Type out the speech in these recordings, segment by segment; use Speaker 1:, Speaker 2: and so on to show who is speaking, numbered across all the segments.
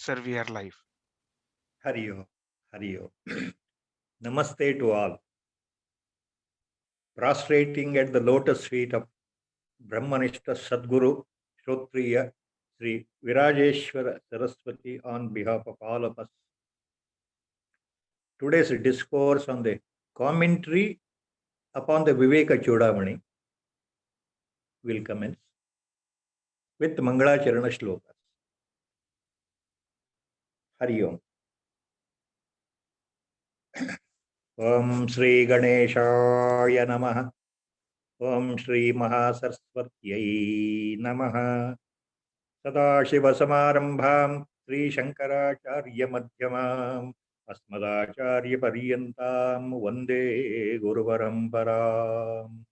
Speaker 1: persevere life.
Speaker 2: Hari Om, Hari Om. Namaste to all. Prostrating at the lotus feet of Brahmanishta Sadguru Shrotriya Sri Virajeshwara Saraswati on behalf of all of us. Today's discourse on the commentary upon the Viveka Chudamani will commence with Mangalacharana Shlokas. Hari Om. Om Sri Ganeshaya Namaha. Om Shri Mahasaraswatyai Namaha. Sadashivasamarambham Sri Shankaracharya Madhyamam Asmadacharya Paryantam Vande Guru Paramparam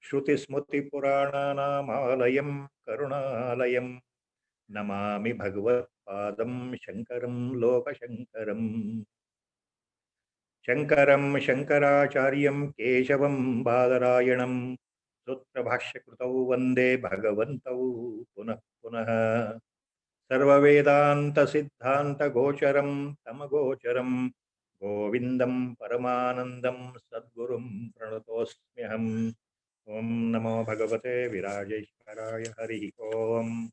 Speaker 2: Shruti Smriti Purananam Alayam Karunalayam Namami Bhagavat Padam Shankaram Loka Shankaram Shankaram Shankaracharyam Keshavam Badarayanam Sutra Bhashyakritau Vande Bhagavantau Punah Punah Sarvavedanta Siddhanta Gocharam Tamagocharam Govindam Paramanandam Sadgurum Pranatosmyaham Om Namo Bhagavate Virajeshwaraya Hari Om.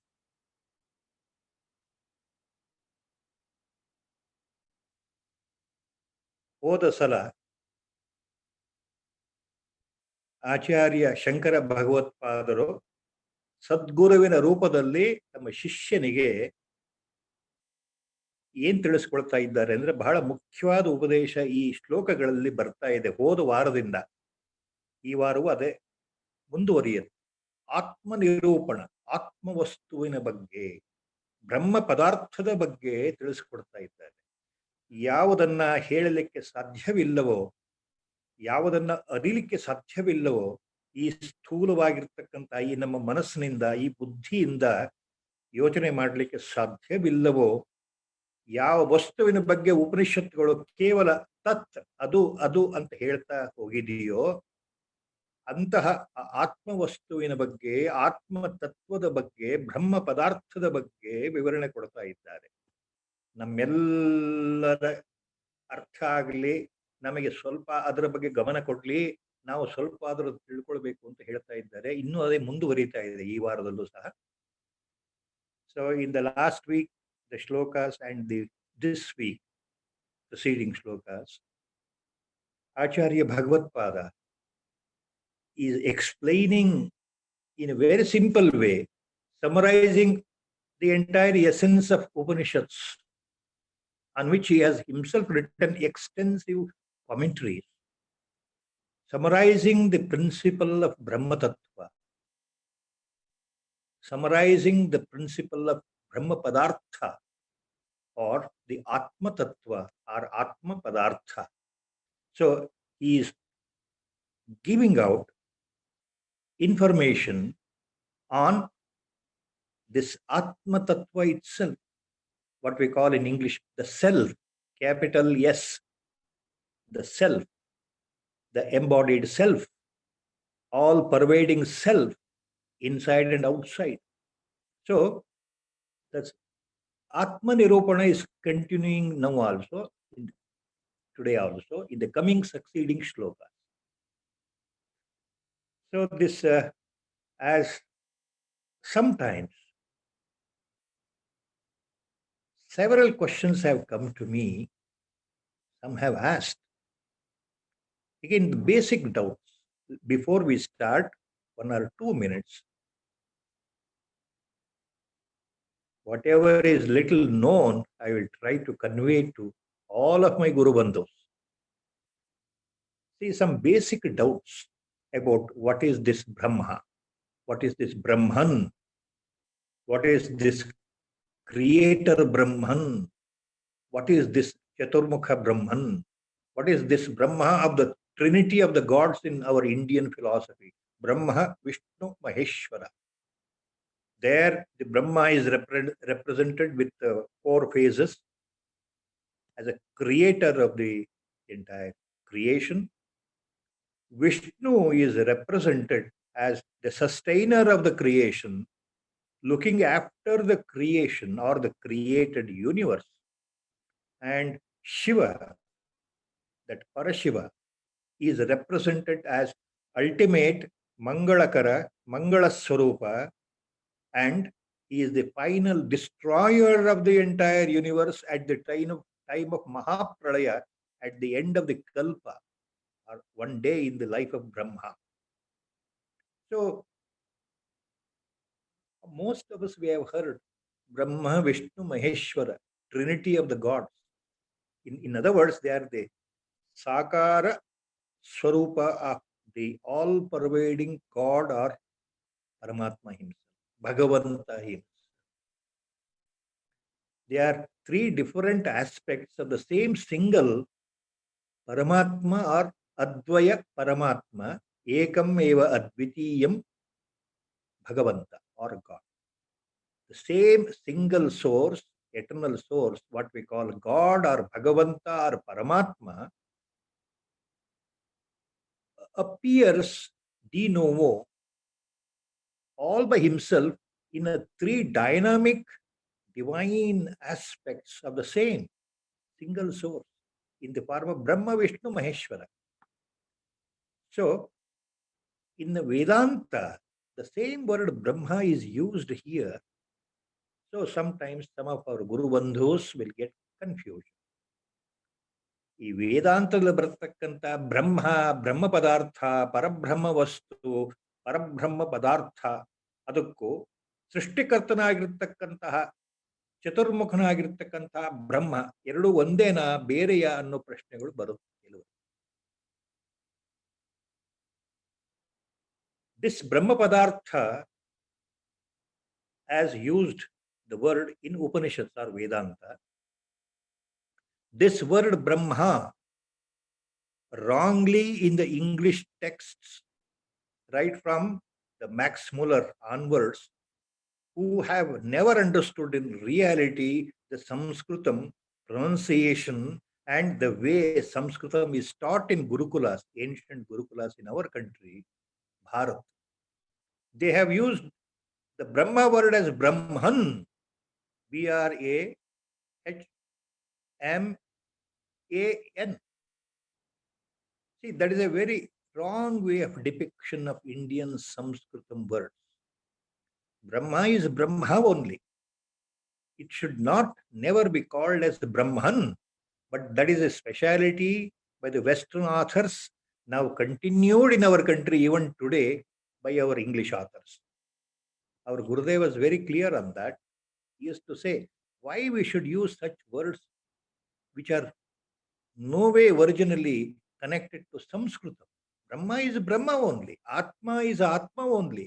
Speaker 2: ಹೋದ ಸಲ ಆಚಾರ್ಯ ಶಂಕರ ಭಗವತ್ಪಾದರು ಸದ್ಗುರುವಿನ ರೂಪದಲ್ಲಿ ತಮ್ಮ ಶಿಷ್ಯನಿಗೆ ಏನ್ ತಿಳಿಸ್ಕೊಳ್ತಾ ಇದ್ದಾರೆ ಅಂದ್ರೆ ಬಹಳ ಮುಖ್ಯವಾದ ಉಪದೇಶ ಈ ಶ್ಲೋಕಗಳಲ್ಲಿ ಬರ್ತಾ ಇದೆ ಹೋದ ವಾರದಿಂದ. ಈ ವಾರವೂ ಅದೇ ಮುಂದುವರಿಯುತ್ತೆ. ಆತ್ಮನಿರೂಪಣ, ಆತ್ಮವಸ್ತುವಿನ ಬಗ್ಗೆ, ಬ್ರಹ್ಮ ಪದಾರ್ಥದ ಬಗ್ಗೆ ತಿಳಿಸ್ಕೊಡ್ತಾ ಇದ್ದಾರೆ. ಯಾವುದನ್ನ ಹೇಳಲಿಕ್ಕೆ ಸಾಧ್ಯವಿಲ್ಲವೋ, ಯಾವುದನ್ನ ಅರಿಲಿಕ್ಕೆ ಸಾಧ್ಯವಿಲ್ಲವೋ, ಈ ಸ್ಥೂಲವಾಗಿರ್ತಕ್ಕಂಥ ಈ ನಮ್ಮ ಮನಸ್ಸಿನಿಂದ, ಈ ಬುದ್ಧಿಯಿಂದ ಯೋಚನೆ ಮಾಡಲಿಕ್ಕೆ ಸಾಧ್ಯವಿಲ್ಲವೋ, ಯಾವ ವಸ್ತುವಿನ ಬಗ್ಗೆ ಉಪನಿಷತ್ತುಗಳು ಕೇವಲ ತತ್ ಅದು ಅದು ಅಂತ ಹೇಳ್ತಾ ಹೋಗಿದೆಯೋ ಅಂತಹ ಆತ್ಮವಸ್ತುವಿನ ಬಗ್ಗೆ, ಆತ್ಮ ತತ್ವದ ಬಗ್ಗೆ, ಬ್ರಹ್ಮ ಪದಾರ್ಥದ ಬಗ್ಗೆ ವಿವರಣೆ ಕೊಡ್ತಾ ಇದ್ದಾರೆ. ನಮ್ಮೆಲ್ಲರ ಅರ್ಥ ಆಗಲಿ, ನಮಗೆ ಸ್ವಲ್ಪ ಅದರ ಬಗ್ಗೆ ಗಮನ ಕೊಡ್ಲಿ, ನಾವು ಸ್ವಲ್ಪ ಆದರೂ ತಿಳ್ಕೊಳ್ಬೇಕು ಅಂತ ಹೇಳ್ತಾ ಇದ್ದಾರೆ. ಇನ್ನೂ ಅದೇ ಮುಂದುವರಿತಾ ಇದೆ ಈ ವಾರದಲ್ಲೂ ಸಹ. So in the last week the shlokas and this week preceding shlokas, Acharya Bhagavatpada is explaining in a very simple way, summarizing the entire essence of Upanishads, on which he has himself written extensive commentaries, summarizing the principle of Brahma Tattva, summarizing the principle of Brahma Padartha or the Atma Tattva or Atma Padartha. So he is giving out information on this Atma Tattva itself, what we call in English the self, capital S, the self, the embodied self, all pervading self, inside and outside. So that's Atma Nirupana is continuing now also, today also, in the coming succeeding shlokas. So this, as sometimes several questions have come to me, some have asked. Again, the basic doubts. Before we start, 1 or 2 minutes, whatever is little known, I will try to convey to all of my Guru Bandhus. See, some basic doubts about what is this Brahma, what is this Brahman, what is this creator Brahman, what is this Chaturmukha Brahman, what is this Brahma of the trinity of the gods in our Indian philosophy, Brahma, Vishnu, Maheshwara. There, the Brahma is represented with 4 phases as a creator of the entire creation. Vishnu is represented as the sustainer of the creation, looking after the creation or the created universe. And Shiva, that Parashiva, is represented as ultimate Mangalakara, Mangalaswarupa, and he is the final destroyer of the entire universe at the time of Mahapralaya, at the end of the Kalpa, or one day in the life of Brahma. So, most of us, we have heard Brahma, Vishnu, Maheshwara, Trinity of the gods. In other words, they are the Sakara Swarupa of the all-pervading God or Paramatma himself, Bhagavanta himself. They are three different aspects of the same single Paramatma or Advaya Paramatma, Ekam Eva Advitiyam Bhagavanta or God. The same single source, eternal source, what we call God or Bhagavanta or Paramatma, appears de novo all by himself in a three dynamic divine aspects of the same single source in the form of Brahma, Vishnu, Maheshwara. So, in the Vedanta, the same word Brahma is used here. So, sometimes some of our Guru Bandhus will get confused. ಈ ವೇದಾಂತದಲ್ಲಿ ಬರತಕ್ಕಂಥ ಬ್ರಹ್ಮ, ಬ್ರಹ್ಮ ಪದಾರ್ಥ, ಪರಬ್ರಹ್ಮ ವಸ್ತು, ಪರಬ್ರಹ್ಮ ಪದಾರ್ಥ, ಅದಕ್ಕೂ ಸೃಷ್ಟಿಕರ್ತನಾಗಿರ್ತಕ್ಕಂತಹ ಚತುರ್ಮುಖನಾಗಿರ್ತಕ್ಕಂತಹ ಬ್ರಹ್ಮ ಎರಡು ಒಂದೇನಾ ಬೇರೆಯಾ ಅನ್ನೋ ಪ್ರಶ್ನೆಗಳು ಬರುತ್ತೆ ಕೆಲವು. This Brahma Padartha, as used the word in Upanishads or Vedanta, this word Brahma, wrongly in the English texts, right from the Max Muller onwards, who have never understood in reality the Sanskritam pronunciation and the way Sanskritam is taught in Gurukulas, ancient Gurukulas in our country, Bharat. They have used the Brahma word as Brahman, Brahman. See, that is a very wrong way of depiction of Indian Sanskritam words. Brahma is Brahma only. It should not never be called as Brahman, but that is a speciality by the Western authors, now continued in our country even today by our English authors. Our Gurudev was very clear on that. He used to say, why we should use such words which are no way originally connected to Sanskritam. Brahma is Brahma only. Atma is Atma only.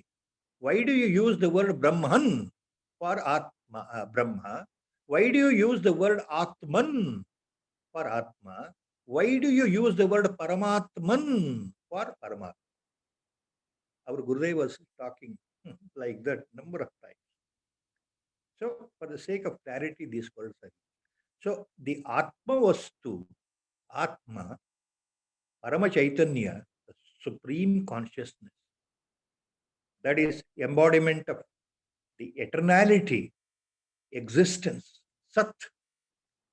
Speaker 2: Why do you use the word Brahman for Atma, Brahma? Why do you use the word Atman for Atma? Why do you use the word Paramatman for Paramatma? Our Gurudev was talking like that number of times. So, for the sake of clarity, these words are used. So, the Atma Vastu, Atma, Parama Chaitanya, the supreme consciousness, that is embodiment of the eternality, existence, Sat.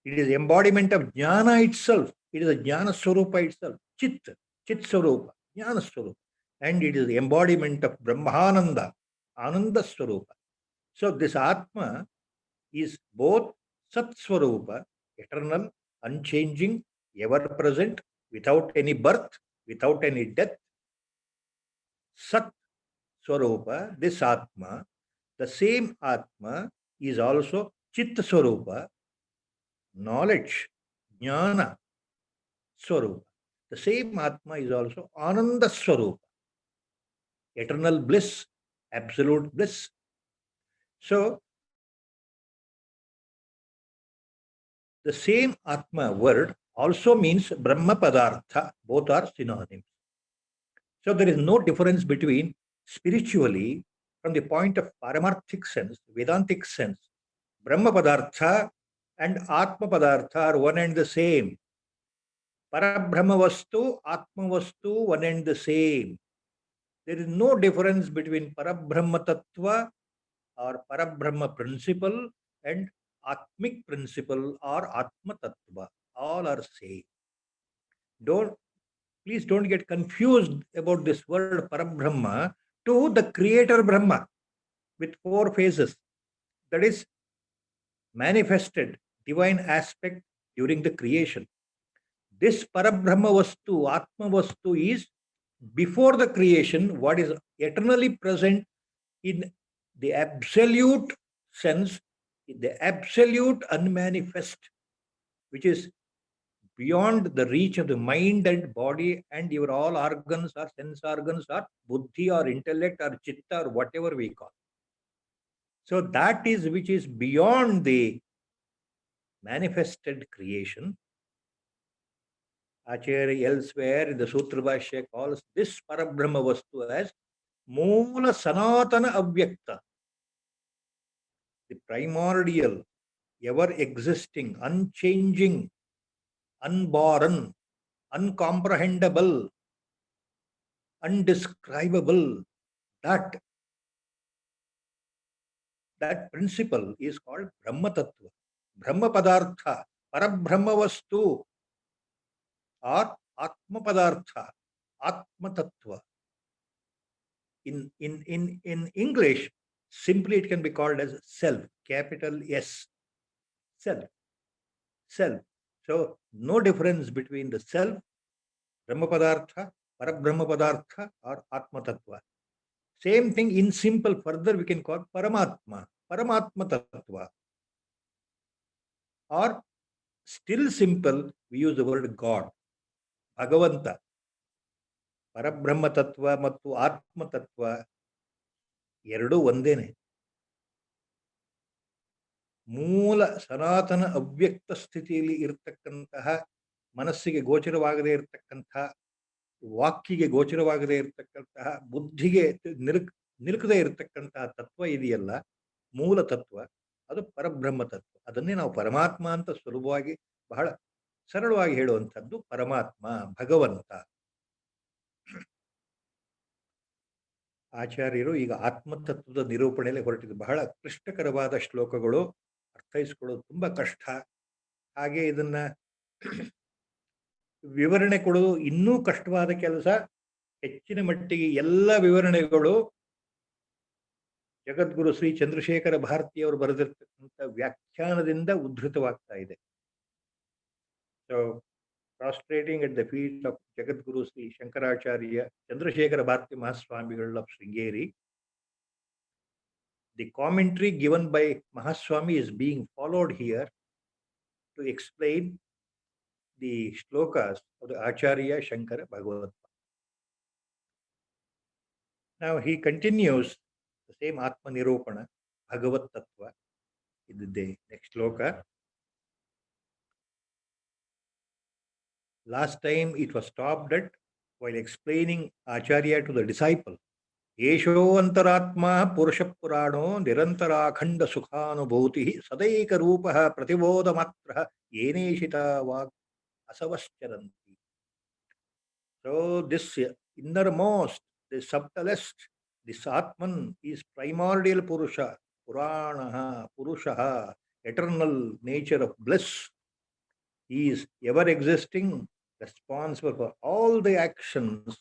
Speaker 2: It is embodiment of Jnana itself. It is a Jnana Swarupa itself, Chit Swarupa, Jnana Swarupa. And it is the embodiment of Brahmananda, Ananda Swarupa. So this Atma is both Sat Swarupa, eternal, unchanging, ever present, without any birth, without any death. Sat Swarupa, this Atma, the same Atma is also Chit Swarupa, knowledge, Jnana Swarupa. The same Atma is also Ananda Swarupa, eternal bliss, absolute bliss. So, the same Atma word also means Brahma Padartha. Both are synonyms. So, there is no difference between spiritually, from the point of paramarthic sense, Vedantic sense, Brahma Padartha and Atma Padartha are one and the same. Parabrahma Vastu, Atma Vastu, one and the same. There is no difference between Parabrahma Tattva or Parabrahma principle and Atmic principle or Atma Tattva. All are same. Please don't get confused about this word Parabrahma to the creator Brahma with 4 phases. That is manifested divine aspect during the creation. This Parabrahma Vastu, Atma Vastu is before the creation, what is eternally present in the absolute sense, in the absolute unmanifest, which is beyond the reach of the mind and body and your all organs or sense organs or buddhi or intellect or chitta or whatever we call. So that is which is beyond the manifested creation. Acharya elsewhere in the Sutra Bhashya calls this Parabrahma Vastu as Moola Sanatana Avyakta, the primordial, ever existing, unchanging, unborn, uncomprehendable, undescribable. That principle is called Brahma Tattva, Brahma Padartha, Parabrahma Vastu, or Atma Padartha, Atma Tattva. In English, simply it can be called as self, capital S, self. So no difference between the self, Brahma Padartha, Parabrahma Padartha, or Atma Tattva. Same thing in simple, further we can call Paramatma, Paramatma Tattva. Or still simple, we use the word God, Bhagavanta. Parabrahma Tattva ಮತ್ತು ಆತ್ಮ ತತ್ವ ಎರಡೂ ಒಂದೇನೆ. ಮೂಲ ಸನಾತನ ಅವ್ಯಕ್ತ ಸ್ಥಿತಿಯಲ್ಲಿ ಇರತಕ್ಕಂತಹ, ಮನಸ್ಸಿಗೆ ಗೋಚರವಾಗದೇ ಇರತಕ್ಕಂತಹ, ವಾಕ್ಯಿಗೆ ಗೋಚರವಾಗದೇ ಇರತಕ್ಕಂತಹ, ಬುದ್ಧಿಗೆ ನಿಲುಕದೇ ಇರತಕ್ಕಂತಹ ತತ್ವ ಇದೆಯಲ್ಲ, ಮೂಲ ತತ್ವ, ಅದು ಪರಬ್ರಹ್ಮ ತತ್ವ. ಅದನ್ನೇ ನಾವು ಪರಮಾತ್ಮ ಅಂತ ಸುಲಭವಾಗಿ, ಬಹಳ ಸರಳವಾಗಿ ಹೇಳುವಂಥದ್ದು ಪರಮಾತ್ಮ, ಭಗವಂತ. ಆಚಾರ್ಯರು ಈಗ ಆತ್ಮತತ್ವದ ನಿರೂಪಣೆಯಲ್ಲಿ ಹೊರಟಿದ್ದು ಬಹಳ ಕ್ಲಿಷ್ಟಕರವಾದ ಶ್ಲೋಕಗಳು, ಅರ್ಥೈಸ್ಕೊಳ್ಳೋದು ತುಂಬಾ ಕಷ್ಟ. ಹಾಗೆ ಇದನ್ನ ವಿವರಣೆ ಕೊಡೋದು ಇನ್ನೂ ಕಷ್ಟವಾದ ಕೆಲಸ. ಹೆಚ್ಚಿನ ಮಟ್ಟಿಗೆ ಎಲ್ಲ ವಿವರಣೆಗಳು ಜಗದ್ಗುರು ಶ್ರೀ ಚಂದ್ರಶೇಖರ ಭಾರತಿಯವರು ಬರೆದಿರ್ತಕ್ಕಂಥ ವ್ಯಾಖ್ಯಾನದಿಂದ ಉದ್ಧೃತವಾಗ್ತಾ ಇದೆ. So prostrating at the feet of Jagadguru Sri Shankaracharya Chandrasekhara Bharati Mahaswamigal of Sringeri. The commentary given by Mahaswami is being followed here to explain the shlokas of the Acharya Shankara Bhagavad. Now he continues the same Atma Nirupana, Bhagavad Tattva, in the next shloka. Last time it was stopped at while explaining Acharya to the disciple. Yesho antaratma purusha purano nirantara akhanda sukhanubhuti sadaika rupaha pratibodha matraha yeneshita vak asavascharanti. So this innermost, the subtlest, this Atman is primordial Purusha, Puranaha, Purushaha, eternal nature of bliss. He is ever existing, responsible for all the actions.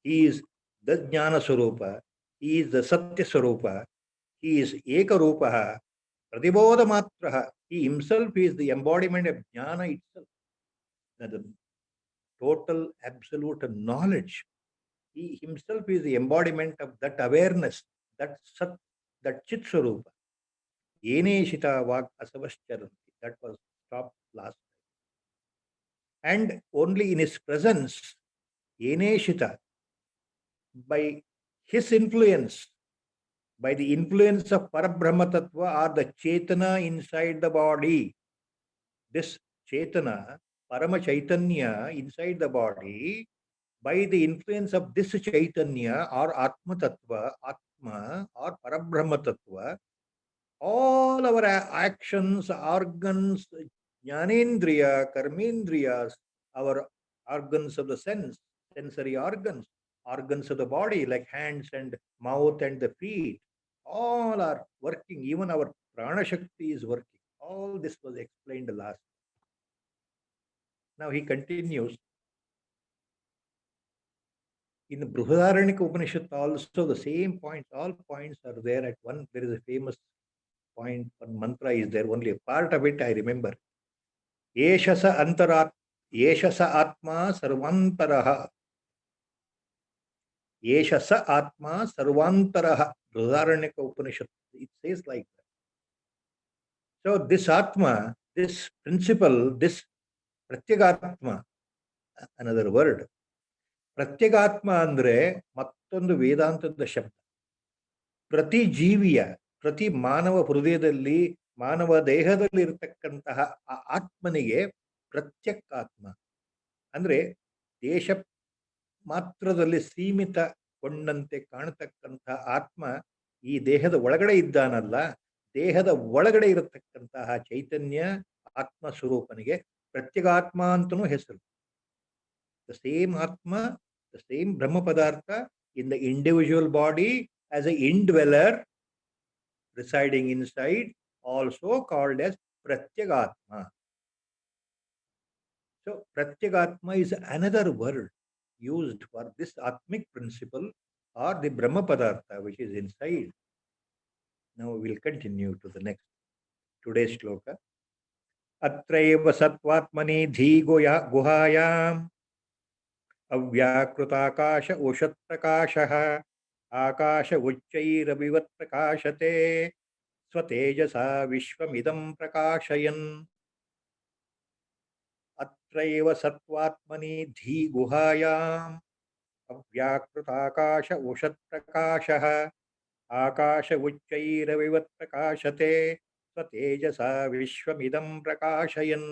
Speaker 2: He is the Jnana Swarupa. He is the Satya Swarupa. He is Eka Rupaha, Pratibodha Matraha. He himself is the embodiment of Jnana itself. The total absolute knowledge. He himself is the embodiment of that awareness, that Sat, that Chit Swarupa. Yeneshita Vak Asavascharanti. That was stopped last. And only in his presence, Yeneshita, by his influence, by the influence of Parabrahma Tattva or the Chetana inside the body, this Chetana, Parama Chaitanya inside the body, by the influence of this Chaitanya or Atma Tattva, Atma or Parabrahma Tattva, all our actions, organs, Jnanendriya, Karmendriyas, our organs of the sense, sensory organs, organs of the body like hands and mouth and the feet, All are working, even our prana shakti is working. All this was explained last. Now he continues. In the Brihadaranyaka Upanishad also the same points, all points are there at one. There is a famous point, one mantra is there, only a part of it I remember. Yeshasa antarat, Yeshasa atma sarvantaraha. Yeshasa atma sarvantaraha. Brihadaranyaka Upanishad, it says like that. So this atma, this principle, this pratyagatma, another word. ಪ್ರತ್ಯಗಾತ್ಮ ಅಂದ್ರೆ ಮತ್ತೊಂದು ವೇದಾಂತದ ಶಬ್ದ. ಪ್ರತಿ ಜೀವಿಯ, ಪ್ರತಿ ಮಾನವ ಹೃದಯದಲ್ಲಿ, ಮಾನವ ದೇಹದಲ್ಲಿ ಇರತಕ್ಕಂತಹ ಆ ಆತ್ಮನಿಗೆ ಪ್ರತ್ಯೇಕಾತ್ಮ ಅಂದ್ರೆ ದೇಶ ಮಾತ್ರದಲ್ಲಿ ಸೀಮಿತಗೊಂಡಂತೆ ಕಾಣತಕ್ಕಂತಹ ಆತ್ಮ ಈ ದೇಹದ ಒಳಗಡೆ ಇದ್ದಾನಲ್ಲ, ದೇಹದ ಒಳಗಡೆ ಇರತಕ್ಕಂತಹ ಚೈತನ್ಯ ಆತ್ಮ ಸ್ವರೂಪನಿಗೆ ಪ್ರತ್ಯಗಾತ್ಮ ಅಂತನೂ ಹೆಸರು. The same Atma, the same Brahma Padartha in the individual body as an indweller residing inside, also called as Pratyagatma. So Pratyagatma is another word used for this Atmic principle or the Brahma Padartha which is inside. Now we will continue to the next, today's shloka. Atraiva Satvatmani Dhi Guhayam ಅವ್ಯಾಕೃತಾಕಾಶ ಓಷತ್ ಪ್ರಕಾಶಃ Akash ಉಚ್ಚೈರವಿವತ್ ಪ್ರಕಾಶತೆ ಸ್ವತೇಜಸಾ ವಿಶ್ವಮಿದಂ ಪ್ರಕಾಶಯನ್. ಅತ್ರೈವ ಸತ್ವಾತ್ಮನಿ ಧೀ ಗುಹಾಯಾಂ ಅವ್ಯಾಕೃತಾಕಾಶ ಓಷತ್ ಪ್ರಕಾಶಃ Akash ಉಚ್ಚೈರವಿವತ್ ಪ್ರಕಾಶತೆ ಸ್ವತೇಜಸಾ ವಿಶ್ವಮಿದಂ ಪ್ರಕಾಶಯನ್.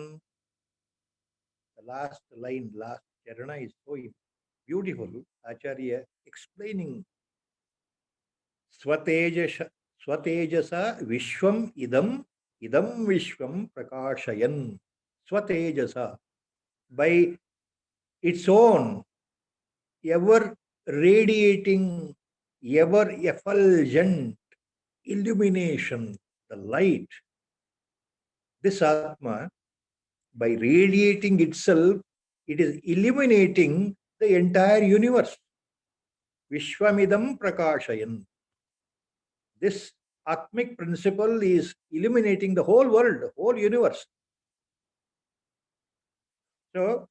Speaker 2: The last line, last Charana is so beautiful. Acharya explaining Swatejasa Vishwam Idam Vishwam Prakashayan. Swatejasa, by its own ever radiating, ever effulgent illumination, the light. This Atma, by radiating itself, it is illuminating the entire universe. Vishwamidam Prakashayan. This Atmic principle is illuminating the whole world, the whole universe. So,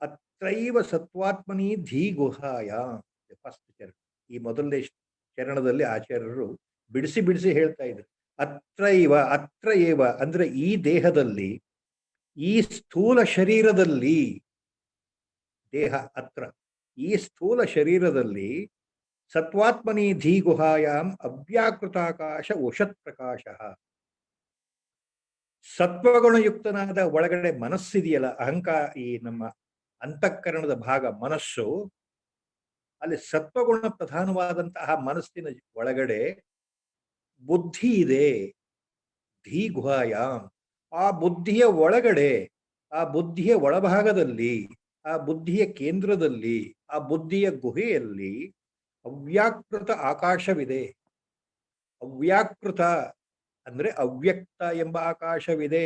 Speaker 2: Atraiva Satvatmani Dhi Guhaya, the first charana. ಈ ಮೊದಲನೇ ಚರಣದಲ್ಲಿ ಆಚಾರ್ಯರು ಬಿಡಿಸಿ ಬಿಡಿಸಿ ಹೇಳ್ತಾ ಇದ್ರು. ಅತ್ರ ಏವ ಅಂದ್ರೆ ಈ ದೇಹದಲ್ಲಿ, ಈ ಸ್ಥೂಲ ಶರೀರದಲ್ಲಿ, ದೇಹ ಅತ್ರ, ಈ ಸ್ಥೂಲ ಶರೀರದಲ್ಲಿ ಸತ್ವಾತ್ಮನಿ ಧೀ ಗುಹಾಯಾಮ್ ಅವ್ಯಾಕೃತಾಕಾಶ ಉಷತ್ ಪ್ರಕಾಶ. ಸತ್ವಗುಣಯುಕ್ತನಾದ ಒಳಗಡೆ ಮನಸ್ಸಿದೆಯಲ್ಲ, ಅಹಂಕಾರ, ಈ ನಮ್ಮ ಅಂತಃಕರಣದ ಭಾಗ ಮನಸ್ಸು, ಅಲ್ಲಿ ಸತ್ವಗುಣ ಪ್ರಧಾನವಾದಂತಹ ಮನಸ್ಸಿನ ಒಳಗಡೆ ಬುದ್ಧಿ ಇದೆ. ಧೀ ಗುಹಾಯಾಮ್, ಆ ಬುದ್ಧಿಯ ಒಳಗಡೆ, ಆ ಬುದ್ಧಿಯ ಒಳಭಾಗದಲ್ಲಿ, ಆ ಬುದ್ಧಿಯ ಕೇಂದ್ರದಲ್ಲಿ, ಆ ಬುದ್ಧಿಯ ಗುಹೆಯಲ್ಲಿ ಅವ್ಯಾಕೃತ ಆಕಾಶವಿದೆ. ಅವ್ಯಾಕೃತ ಅಂದ್ರೆ ಅವ್ಯಕ್ತ ಎಂಬ ಆಕಾಶವಿದೆ.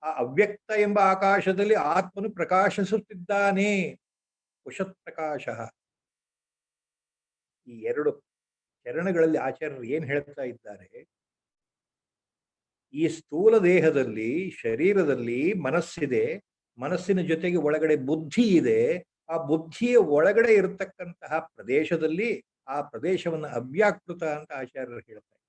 Speaker 2: ಆ ಅವ್ಯಕ್ತ ಎಂಬ ಆಕಾಶದಲ್ಲಿ ಆತ್ಮನು ಪ್ರಕಾಶಿಸುತ್ತಿದ್ದಾನೆ. ಉಷತ್ ಪ್ರಕಾಶ. ಈ ಎರಡು ಚರಣಗಳಲ್ಲಿ ಆಚಾರ್ಯರು ಏನ್ ಹೇಳ್ತಾ ಇದ್ದಾರೆ? ಈ ಸ್ಥೂಲ ದೇಹದಲ್ಲಿ, ಶರೀರದಲ್ಲಿ ಮನಸ್ಸಿದೆ, ಮನಸ್ಸಿನ ಜೊತೆಗೆ ಒಳಗಡೆ ಬುದ್ಧಿ ಇದೆ. ಆ ಬುದ್ಧಿಯ ಒಳಗಡೆ ಇರತಕ್ಕಂತಹ ಪ್ರದೇಶದಲ್ಲಿ, ಆ ಪ್ರದೇಶವನ್ನು ಅವ್ಯಾಕೃತ ಅಂತ ಆಚಾರ್ಯರು ಹೇಳ್ತಾ ಇದ್ದಾರೆ.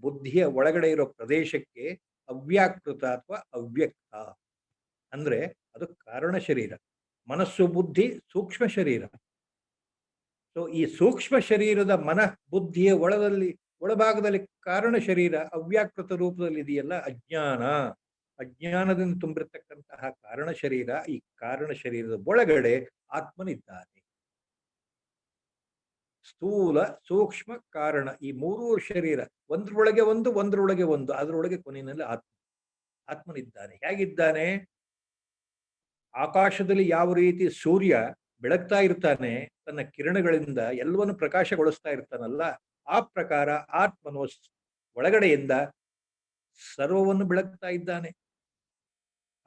Speaker 2: ಬುದ್ಧಿಯ ಒಳಗಡೆ ಇರೋ ಪ್ರದೇಶಕ್ಕೆ ಅವ್ಯಾಕೃತ ಅಥವಾ ಅವ್ಯಕ್ತ ಅಂದ್ರೆ ಅದು ಕಾರಣ ಶರೀರ. ಮನಸ್ಸು ಬುದ್ಧಿ ಸೂಕ್ಷ್ಮ ಶರೀರ. ಸೊ ಈ ಸೂಕ್ಷ್ಮ ಶರೀರದ ಮನಃ ಬುದ್ಧಿಯ ಒಳಭಾಗದಲ್ಲಿ ಕಾರಣ ಶರೀರ ಅವ್ಯಾಕೃತ ರೂಪದಲ್ಲಿ ಇದೆಯಲ್ಲ, ಅಜ್ಞಾನ, ಅಜ್ಞಾನದಿಂದ ತುಂಬಿರತಕ್ಕಂತಹ ಕಾರಣ ಶರೀರ. ಈ ಕಾರಣ ಶರೀರದ ಒಳಗಡೆ ಆತ್ಮನಿದ್ದಾನೆ. ಸ್ಥೂಲ, ಸೂಕ್ಷ್ಮ, ಕಾರಣ, ಈ ಮೂರೂ ಶರೀರ ಒಂದ್ರೊಳಗೆ ಒಂದು, ಒಂದ್ರೊಳಗೆ ಒಂದು, ಅದರೊಳಗೆ ಕೊನೆಯಲ್ಲಿ ಆತ್ಮನಿದ್ದಾನೆ. ಹೇಗಿದ್ದಾನೆ? ಆಕಾಶದಲ್ಲಿ ಯಾವ ರೀತಿ ಸೂರ್ಯ ಬೆಳಗ್ತಾ ಇರ್ತಾನೆ, ತನ್ನ ಕಿರಣಗಳಿಂದ ಎಲ್ಲವನ್ನು ಪ್ರಕಾಶಗೊಳಿಸ್ತಾ ಇರ್ತಾನಲ್ಲ, ಆ ಪ್ರಕಾರ ಆತ್ಮನು ಒಳಗಡೆಯಿಂದ ಸರ್ವವನ್ನು ಬೆಳಗ್ತಾ ಇದ್ದಾನೆ.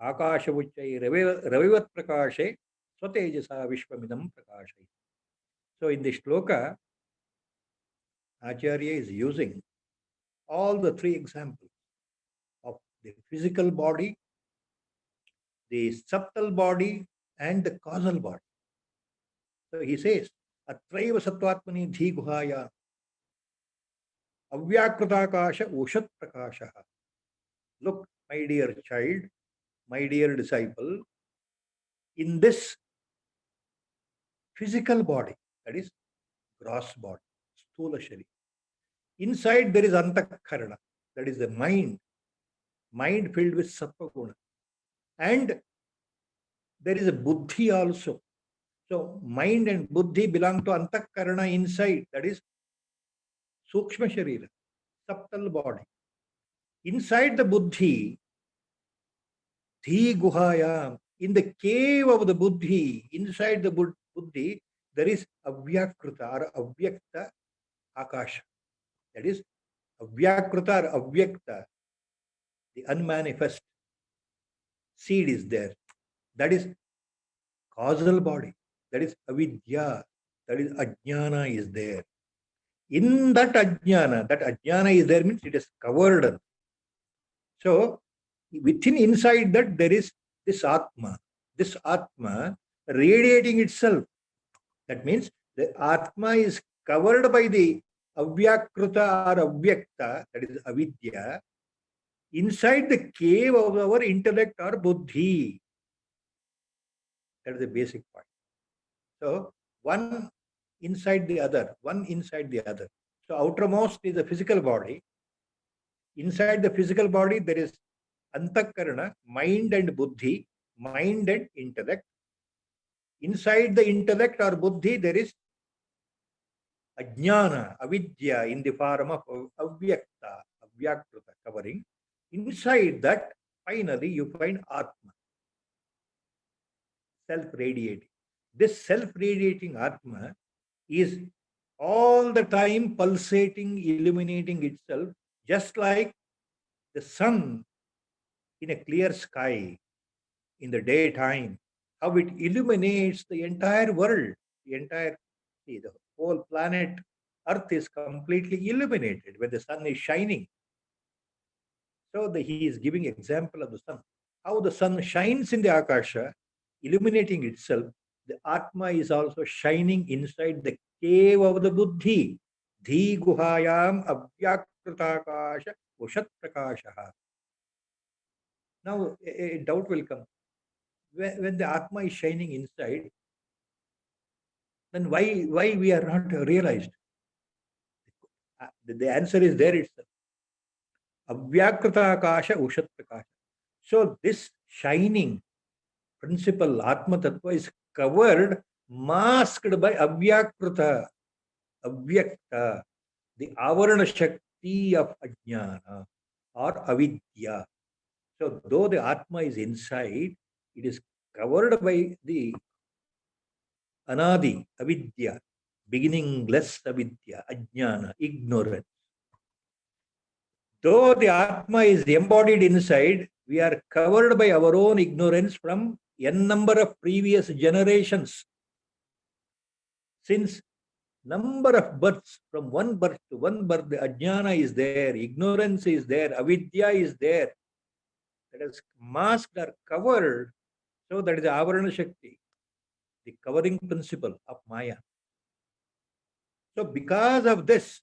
Speaker 2: ಆಕಾಶವುಚ್ಚೈ ರವಿವತ್ ಪ್ರಕಾಶೆ ಸ್ವತೇಜಸ ವಿಶ್ವಮಿದಂ ಪ್ರಕಾಶೈ. So in this shloka, Acharya is using all the three examples of the physical body, the subtle body, and the causal body. So he says, Atraiva Sattvatmani Dhi Guhaya Avyakritakasha Ushat Prakashaha. Look, my dear child, my dear disciple, in this physical body, that is gross body, Sthula Shari, inside there is Antakarana, that is the mind filled with Sattva Guna. And there is a Buddhi also. So mind and Buddhi belong to Antakarana inside, that is Sukshma Sharira, subtle body. Inside the Buddhi, Dhi Guhaya, in the cave of the Buddhi, inside the Buddhi, there is Avyakrita or Avyakta Akasha. That is Avyakrita or Avyakta, the unmanifest seed is there. That is causal body. That is Avidya. That is Ajnana is there. In that Ajnana is there means it is covered. So within inside that there is this Atma radiating itself. That means the Atma is covered by the Avyakrita or Avyakta, that is Avidya, inside the cave of our intellect or Buddhi. That is the basic point. So one inside the other. So outermost is the physical body. Inside the physical body there is Antakarana, mind and Buddhi, mind and intellect. Inside the intellect or Buddhi there is Ajnana, Avidya in the form of Avyakta, Avyakrita covering. Inside that finally you find Atma, self-radiating. This self-radiating Atma is all the time pulsating, illuminating itself, just like the sun in a clear sky in the daytime, how it illuminates the entire world, the whole planet Earth is completely illuminated when the sun is shining. So he is giving example of the sun. How the sun shines in the Akasha, illuminating itself, the Atma is also shining inside the cave of the Buddhi. Dhi Guhayam Avyakritakasha Ushat Prakashaha. Now a doubt will come. When the Atma is shining inside, then why we are not realized? The answer is there itself. Avyakritakasha Ushat Prakasha. So this shining principle, Atma Tattva, is covered, masked by Avyakrita, Avyakta, the Avarana Shakti of Ajnana or Avidya. So though the Atma is inside, it is covered by the Anadi, Avidya, beginningless Avidya, Ajnana, ignorance. Though the Atma is embodied inside, we are covered by our own ignorance from n number of previous generations. Since number of births, from one birth to one birth, the Ajnana is there, ignorance is there, Avidya is there. That is masked or covered. So that is the Avarana Shakti, the covering principle of Maya. So because of this,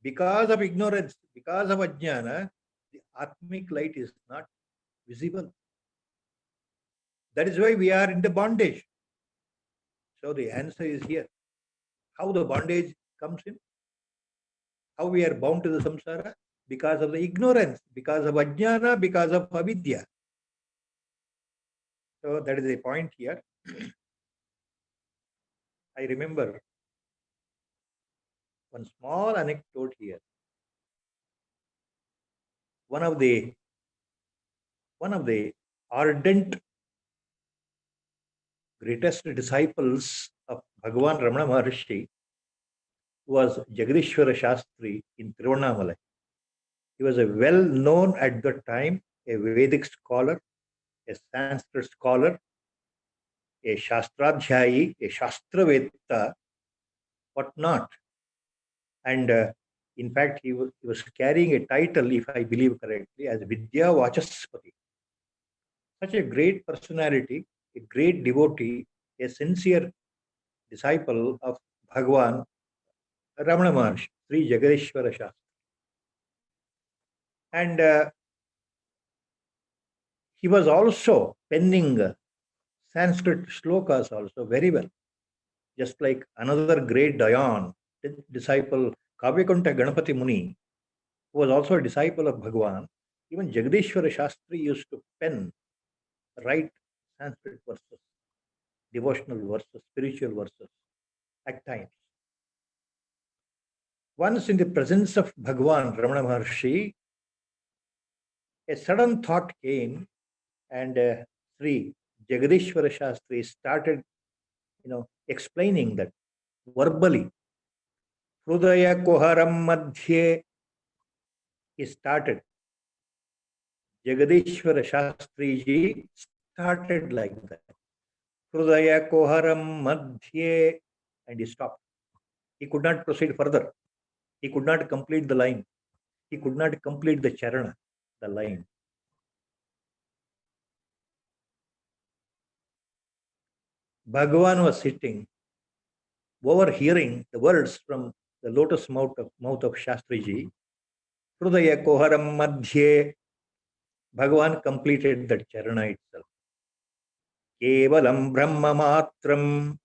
Speaker 2: because of ignorance, because of Ajnana, the Atmic light is not visible. That is why we are in the bondage. So the answer is here. How the bondage comes in? How we are bound to the samsara? Because of the ignorance, because of Ajnana, because of Avidya. So that is the point here. I remember one small anecdote here. One of the ardent, greatest disciples of Bhagavan Ramana Maharshi was Jagadishwara Shastri in Tiruvannamalai. He was a well-known at the time, a Vedic scholar, a Sanskrit scholar, a Shastradhyayi, a Shastravetta, what not. And in fact, he was carrying a title, if I believe correctly, as Vidya Vachaspati. Such a great personality, a great devotee, a sincere disciple of Bhagwan Ramana Maharshi, Sri Jagadishwara Shastri. And he was also penning Sanskrit shlokas also very well, just like another great Dayan, disciple Kavyakanta Ganapati Muni, who was also a disciple of Bhagwan. Even Jagadishwara Shastri used to write Sanskrit verses, devotional verses, spiritual verses at times. Once in the presence of Bhagwan Ramana Maharshi, a sudden thought came, and Sri Jagadishwara Shastri started, explaining that verbally. Hrudaya Koharam Madhye, he started. Jagadishwara Shastri ji started like that. Hrudaya Koharam Madhye, and he stopped. He could not proceed further. He could not complete the line. He could not complete the charana, the line. Bhagavan was sitting, overhearing the words from the lotus mouth of Shastriji. Hrudaya Koharam Madhye, Bhagavan completed that charana itself. Kevalam Brahma Matram.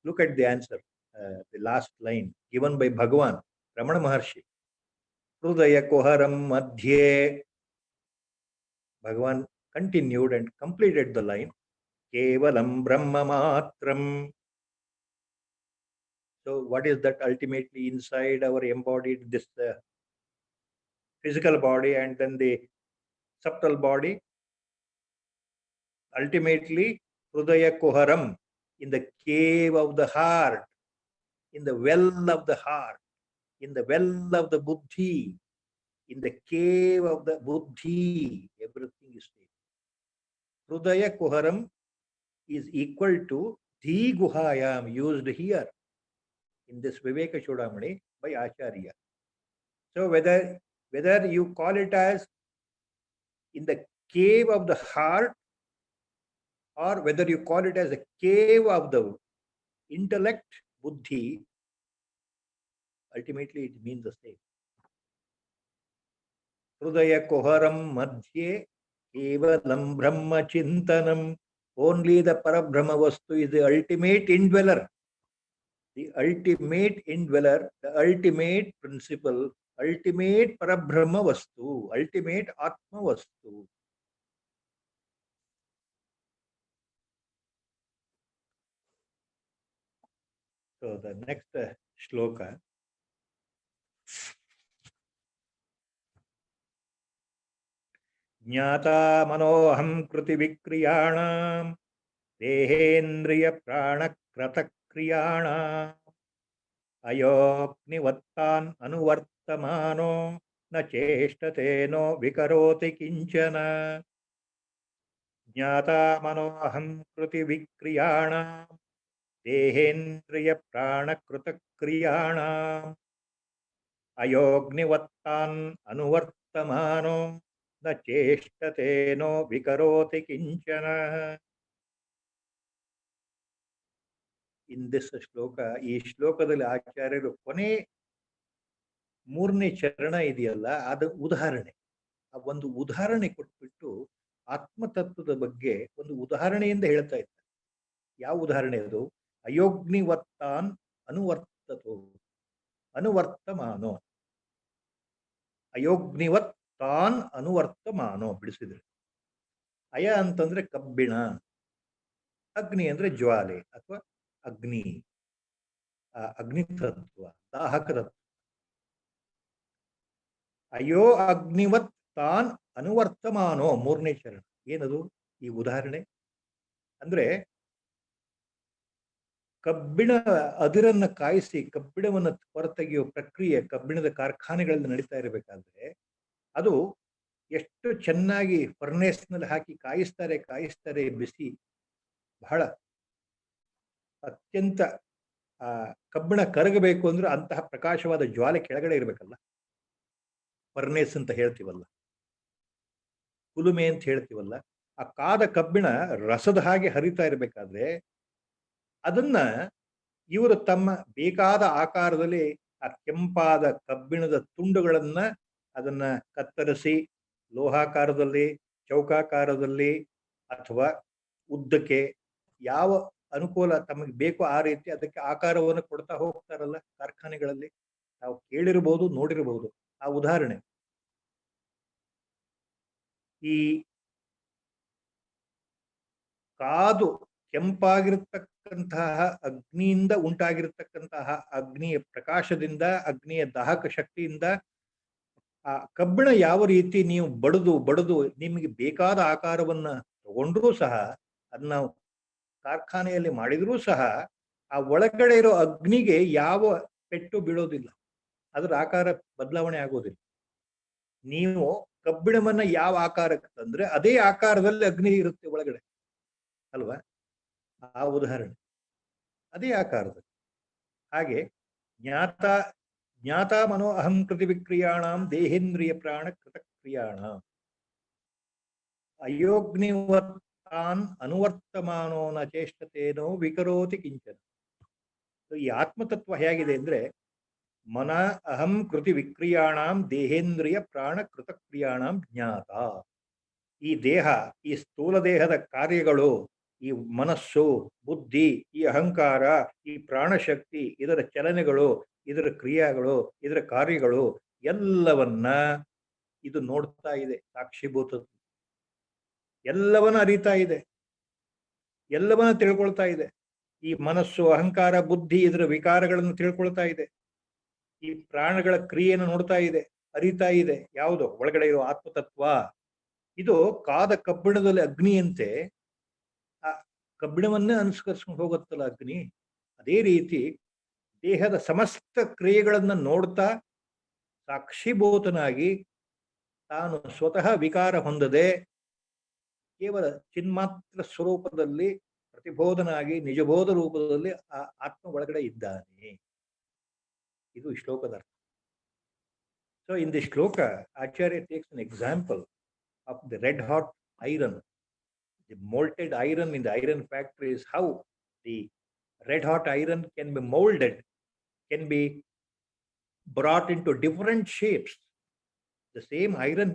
Speaker 2: Look at the answer, the last line given by Bhagavan, Ramana Maharshi. Hrudaya Koharam Madhye. Bhagavan continued and completed the line. Kevalam Brahma Matram. So what is that ultimately inside our embodied, this physical body and then the subtle body? Ultimately, Hrudaya Koharam, in the cave of the heart, in the well of the heart, in the well of the buddhi, in the cave of the buddhi, everything is there. Hrudaya Koharam is equal to Dhi Guhayam, used here in this Viveka Chudamani by Acharya. So whether you call it as in the cave of the heart, or whether you call it as a cave of the intellect, buddhi, ultimately it means the same. Hrudaya Koharam Madhye Kevalam Brahma Chintanam. Only the Parabrahma Vastu is the ultimate indweller. The ultimate indweller, the ultimate principle, ultimate Parabrahma Vastu, ultimate Atma Vastu. So the next shloka. Jnata manoham kriti vikriyanam dehendriya prana krata kriyana ayognivattan anuvartamano na cheshtateno vikaroti kinchana. Jnata manoham kriti vikriyana dehendriya prana krata kriyana ayognivattan anuvartamano na cheshtateno vikaroti kinchana. In this shloka, ಈ ಶ್ಲೋಕದಲ್ಲಿ ಆಚಾರ್ಯರು ಕೊನೆ ಮೂರನೇ ಚರಣ ಇದೆಯಲ್ಲ, ಅದು ಉದಾಹರಣೆ. ಆ ಒಂದು ಉದಾಹರಣೆ ಕೊಟ್ಬಿಟ್ಟು ಆತ್ಮತತ್ವದ ಬಗ್ಗೆ ಒಂದು ಉದಾಹರಣೆಯಿಂದ ಹೇಳ್ತಾ ಇದ್ದಾರೆ. ಯಾವ ಉದಾಹರಣೆ ಅದು? ಅಯೋಗ್ನಿವತ್ತಾನ್ ಅನುವರ್ತತೋ, ಅನುವರ್ತಮಾನೋ. ಅಯೋಗ್ನಿವತ್ ತಾನ್ ಅನುವರ್ತಮಾನೋ ಬಿಡಿಸಿದ್ರೆ. ಅಯ ಅಂತಂದ್ರೆ ಕಬ್ಬಿಣ, ಅಗ್ನಿ ಅಂದ್ರೆ ಜ್ವಾಲೆ ಅಥವಾ ಅಗ್ನಿ, ಅಗ್ನಿತತ್ವ, ದಾಹಕತತ್ವ. ಅಯೋ ಅಗ್ನಿವತ್ ತಾನ್ ಅನುವರ್ತಮಾನೋ, ಮೂರನೇ ಚರಣ. ಏನದು ಈ ಉದಾಹರಣೆ ಅಂದ್ರೆ, ಕಬ್ಬಿಣ ಅದಿರನ್ನ ಕಾಯಿಸಿ ಕಬ್ಬಿಣವನ್ನು ಹೊರತೆಗೆಯುವ ಪ್ರಕ್ರಿಯೆ ಕಬ್ಬಿಣದ ಕಾರ್ಖಾನೆಗಳಲ್ಲಿ ನಡೀತಾ ಇರಬೇಕಾದ್ರೆ ಅದು ಎಷ್ಟು ಚೆನ್ನಾಗಿ ಫರ್ನೇಸ್ನಲ್ಲಿ ಹಾಕಿ ಕಾಯಿಸ್ತಾರೆ ಬಿಸಿ ಬಹಳ ಅತ್ಯಂತ ಕಬ್ಬಿಣ ಕರಗಬೇಕು ಅಂದ್ರೆ ಅಂತಹ ಪ್ರಕಾಶವಾದ ಜ್ವಾಲೆ ಕೆಳಗಡೆ ಇರಬೇಕಲ್ಲ, ಫರ್ನೇಸ್ ಅಂತ ಹೇಳ್ತೀವಲ್ಲ, ಕುಲುಮೆ ಅಂತ ಹೇಳ್ತೀವಲ್ಲ, ಆ ಕಾದ ಕಬ್ಬಿಣ ರಸದ ಹಾಗೆ ಹರಿತಾ ಇರಬೇಕಾದ್ರೆ ಅದನ್ನ ಇವರು ತಮ್ಮ ಬೇಕಾದ ಆಕಾರದಲ್ಲಿ ಆ ಕೆಂಪಾದ ಕಬ್ಬಿಣದ ತುಂಡುಗಳನ್ನ ಅದನ್ನ ಕತ್ತರಿಸಿ ಲೋಹಾಕಾರದಲ್ಲಿ, ಚೌಕಾಕಾರದಲ್ಲಿ ಅಥವಾ ಉದ್ದಕ್ಕೆ ಯಾವ ಅನುಕೂಲ ತಮಗೆ ಬೇಕು ಆ ರೀತಿ ಅದಕ್ಕೆ ಆಕಾರವನ್ನು ಕೊಡ್ತಾ ಹೋಗ್ತಾರಲ್ಲ ಕಾರ್ಖಾನೆಗಳಲ್ಲಿ. ನಾವು ಕೇಳಿರಬಹುದು, ನೋಡಿರಬಹುದು. ಆ ಉದಾಹರಣೆ ಈ ಕಾದು ಕೆಂಪಾಗಿರ್ತಕ್ಕಂತಹ ಅಗ್ನಿಯಿಂದ ಉಂಟಾಗಿರ್ತಕ್ಕಂತಹ ಅಗ್ನಿಯ ಪ್ರಕಾಶದಿಂದ, ಅಗ್ನಿಯ ದಾಹಕ ಶಕ್ತಿಯಿಂದ ಆ ಕಬ್ಬಿಣ ಯಾವ ರೀತಿ ನೀವು ಬಡದು ನಿಮಗೆ ಬೇಕಾದ ಆಕಾರವನ್ನ ತಗೊಂಡ್ರೂ ಸಹ, ಅದನ್ನ ಕಾರ್ಖಾನೆಯಲ್ಲಿ ಮಾಡಿದ್ರೂ ಸಹ ಆ ಒಳಗಡೆ ಇರೋ ಅಗ್ನಿಗೆ ಯಾವ ಪೆಟ್ಟು ಬೀಳೋದಿಲ್ಲ, ಅದರ ಆಕಾರ ಬದಲಾವಣೆ ಆಗೋದಿಲ್ಲ. ನೀವು ಕಬ್ಬಿಣವನ್ನ ಯಾವ ಆಕಾರಕ್ಕೆ ತಂದ್ರೆ ಅದೇ ಆಕಾರದಲ್ಲಿ ಅಗ್ನಿ ಇರುತ್ತೆ ಒಳಗಡೆ ಅಲ್ವಾ? ಆ ಉದಾಹರಣೆ ಅದೇ ಆಕಾರದಲ್ಲಿ. ಹಾಗೆ ಜ್ಞಾತ ಮನೋ ಅಹಂ ಕೃತಿ ವಿಕ್ರಿಯಾಣಂ ದೇಹೇಂದ್ರಿಯ ಪ್ರಾಣ ಕೃತಕ್ರಿಯಾಣ ಅಯೋಗ್ನಿವತ್ತಾನ್ ಅನುವರ್ತಮಾನೋ ನ ಚೇಷ್ಟತೇನೋ ವಿಕರೋತಿ ಕಿಂಚನ. ಈ ಆತ್ಮತತ್ವ ಹೇಗಿದೆ ಅಂದ್ರೆ ಮನ ಅಹಂ ಕೃತಿ ವಿಕ್ರಿಯಾಣಂ ದೇಹೇಂದ್ರಿಯ ಪ್ರಾಣ ಕೃತಕ್ರಿಯಾಣಂ ಜ್ಞಾತ. ಈ ದೇಹ, ಈ ಸ್ಥೂಲ ದೇಹದ ಕಾರ್ಯಗಳು, ಈ ಮನಸ್ಸು, ಬುದ್ಧಿ, ಈ ಅಹಂಕಾರ, ಈ ಪ್ರಾಣಶಕ್ತಿ, ಇದರ ಚಲನೆಗಳು, ಇದರ ಕ್ರಿಯೆಗಳು, ಇದರ ಕಾರ್ಯಗಳು ಎಲ್ಲವನ್ನ ಇದು ನೋಡ್ತಾ ಇದೆ. ಸಾಕ್ಷಿಭೂತ ಎಲ್ಲವನ್ನ ಅರಿತಾ ಇದೆ, ಎಲ್ಲವನ್ನ ತಿಳ್ಕೊಳ್ತಾ ಇದೆ. ಈ ಮನಸ್ಸು, ಅಹಂಕಾರ, ಬುದ್ಧಿ ಇದರ ವಿಕಾರಗಳನ್ನು ತಿಳ್ಕೊಳ್ತಾ ಇದೆ. ಈ ಪ್ರಾಣಗಳ ಕ್ರಿಯೆಯನ್ನು ನೋಡ್ತಾ ಇದೆ, ಅರಿತಾ ಇದೆ. ಯಾವುದು ಒಳಗಡೆ ಇರೋ ಆತ್ಮತತ್ವ. ಇದು ಕಾದ ಕಬ್ಬಿಣದಲ್ಲಿ ಅಗ್ನಿಯಂತೆ ಆ ಕಬ್ಬಿಣವನ್ನೇ ಅನುಸರಿಸ್ಕೊಂಡು ಹೋಗುತ್ತಲ್ಲ ಅಗ್ನಿ. ಅದೇ ರೀತಿ ದೇಹದ ಸಮಸ್ತ ಕ್ರಿಯೆಗಳನ್ನ ನೋಡ್ತಾ ಸಾಕ್ಷಿಭೂತನಾಗಿ ತಾನು ಸ್ವತಃ ವಿಕಾರ ಹೊಂದದೆ ಕೇವಲ ಚಿನ್ಮಾತ್ರ ಸ್ವರೂಪದಲ್ಲಿ ಪ್ರತಿಬೋಧನಾಗಿ ನಿಜಬೋಧ ರೂಪದಲ್ಲಿ ಆ ಆತ್ಮ ಒಳಗಡೆ ಇದ್ದಾನೆ. ಇದು ಶ್ಲೋಕದ ಅರ್ಥ. ಸೊ ಇನ್ ದಿ ಶ್ಲೋಕ ಆಚಾರ್ಯ takes an example of the red hot iron, the molted iron in the iron factories, how the red hot iron can be molded, can be brought into different shapes. The same iron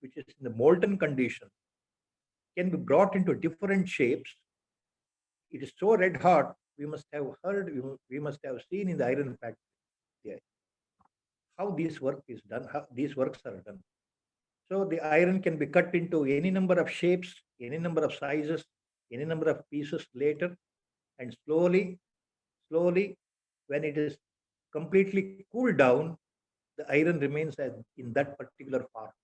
Speaker 2: which is in the molten condition can be brought into different shapes. It is so red hot, we must have heard, we must have seen in the iron factory how this work is done, how these works are done. So the iron can be cut into any number of shapes, any number of sizes, any number of pieces later, and slowly, when it is completely cooled down, the iron remains as in that particular form,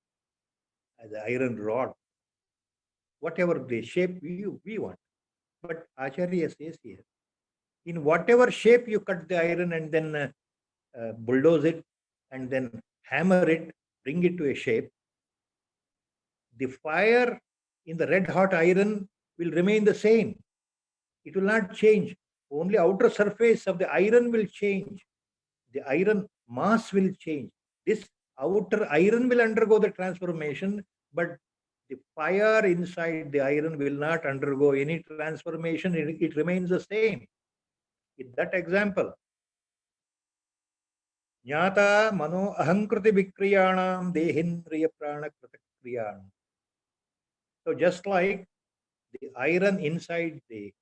Speaker 2: as an iron rod, whatever the shape we want. But Acharya says here, in whatever shape you cut the iron and then bulldoze it and then hammer it, bring it to a shape, the fire in the red hot iron will remain the same. It will not change. Only outer surface of the iron will change. The iron mass will change. This outer iron will undergo the transformation, but the fire inside the iron will not undergo any transformation. It remains the same. In that example, Jnata mano ahankriti vikriyanam dehendriya prana kritakriyanam. So just like the iron inside the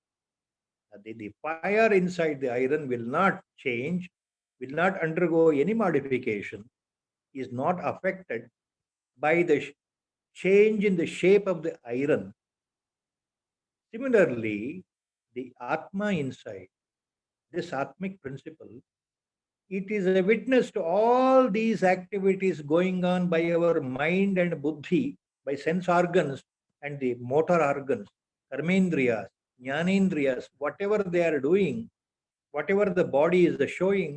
Speaker 2: fire inside the iron will not change, will not undergo any modification, is not affected by the change in the shape of the iron. Similarly, the Atma inside, this Atmic principle, it is a witness to all these activities going on by our mind and buddhi, by sense organs and the motor organs, karmendriyas, jnanendriyas, whatever they are doing, whatever the body is showing,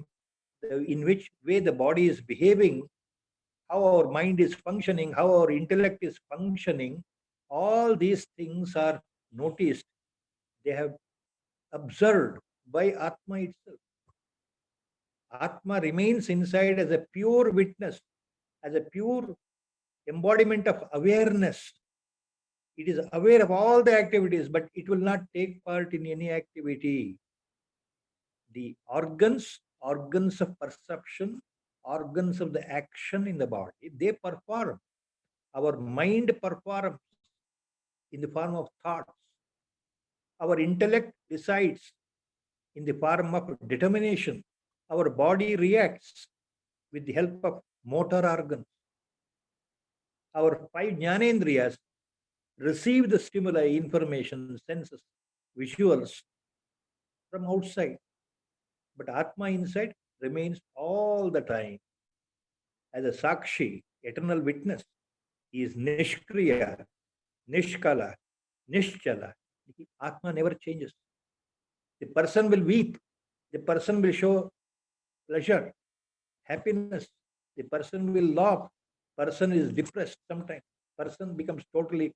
Speaker 2: in which way the body is behaving, how our mind is functioning, how our intellect is functioning, all these things are noticed. They have observed by Atma itself. Atma remains inside as a pure witness, as a pure embodiment of awareness. It is aware of all the activities, but it will not take part in any activity. The organs of perception, organs of the action in the body, they perform. Our mind performs in the form of thoughts. Our intellect decides in the form of determination. Our body reacts with the help of motor organs. Our five jnanendriyas receive the stimuli, information, senses, visuals from outside. But Atma inside remains all the time as a Sakshi, eternal witness. He is Nishkriya, Nishkala, Nischala. Atma never changes. The person will weep. The person will show pleasure, happiness. The person will laugh. Person is depressed sometimes. Person becomes totally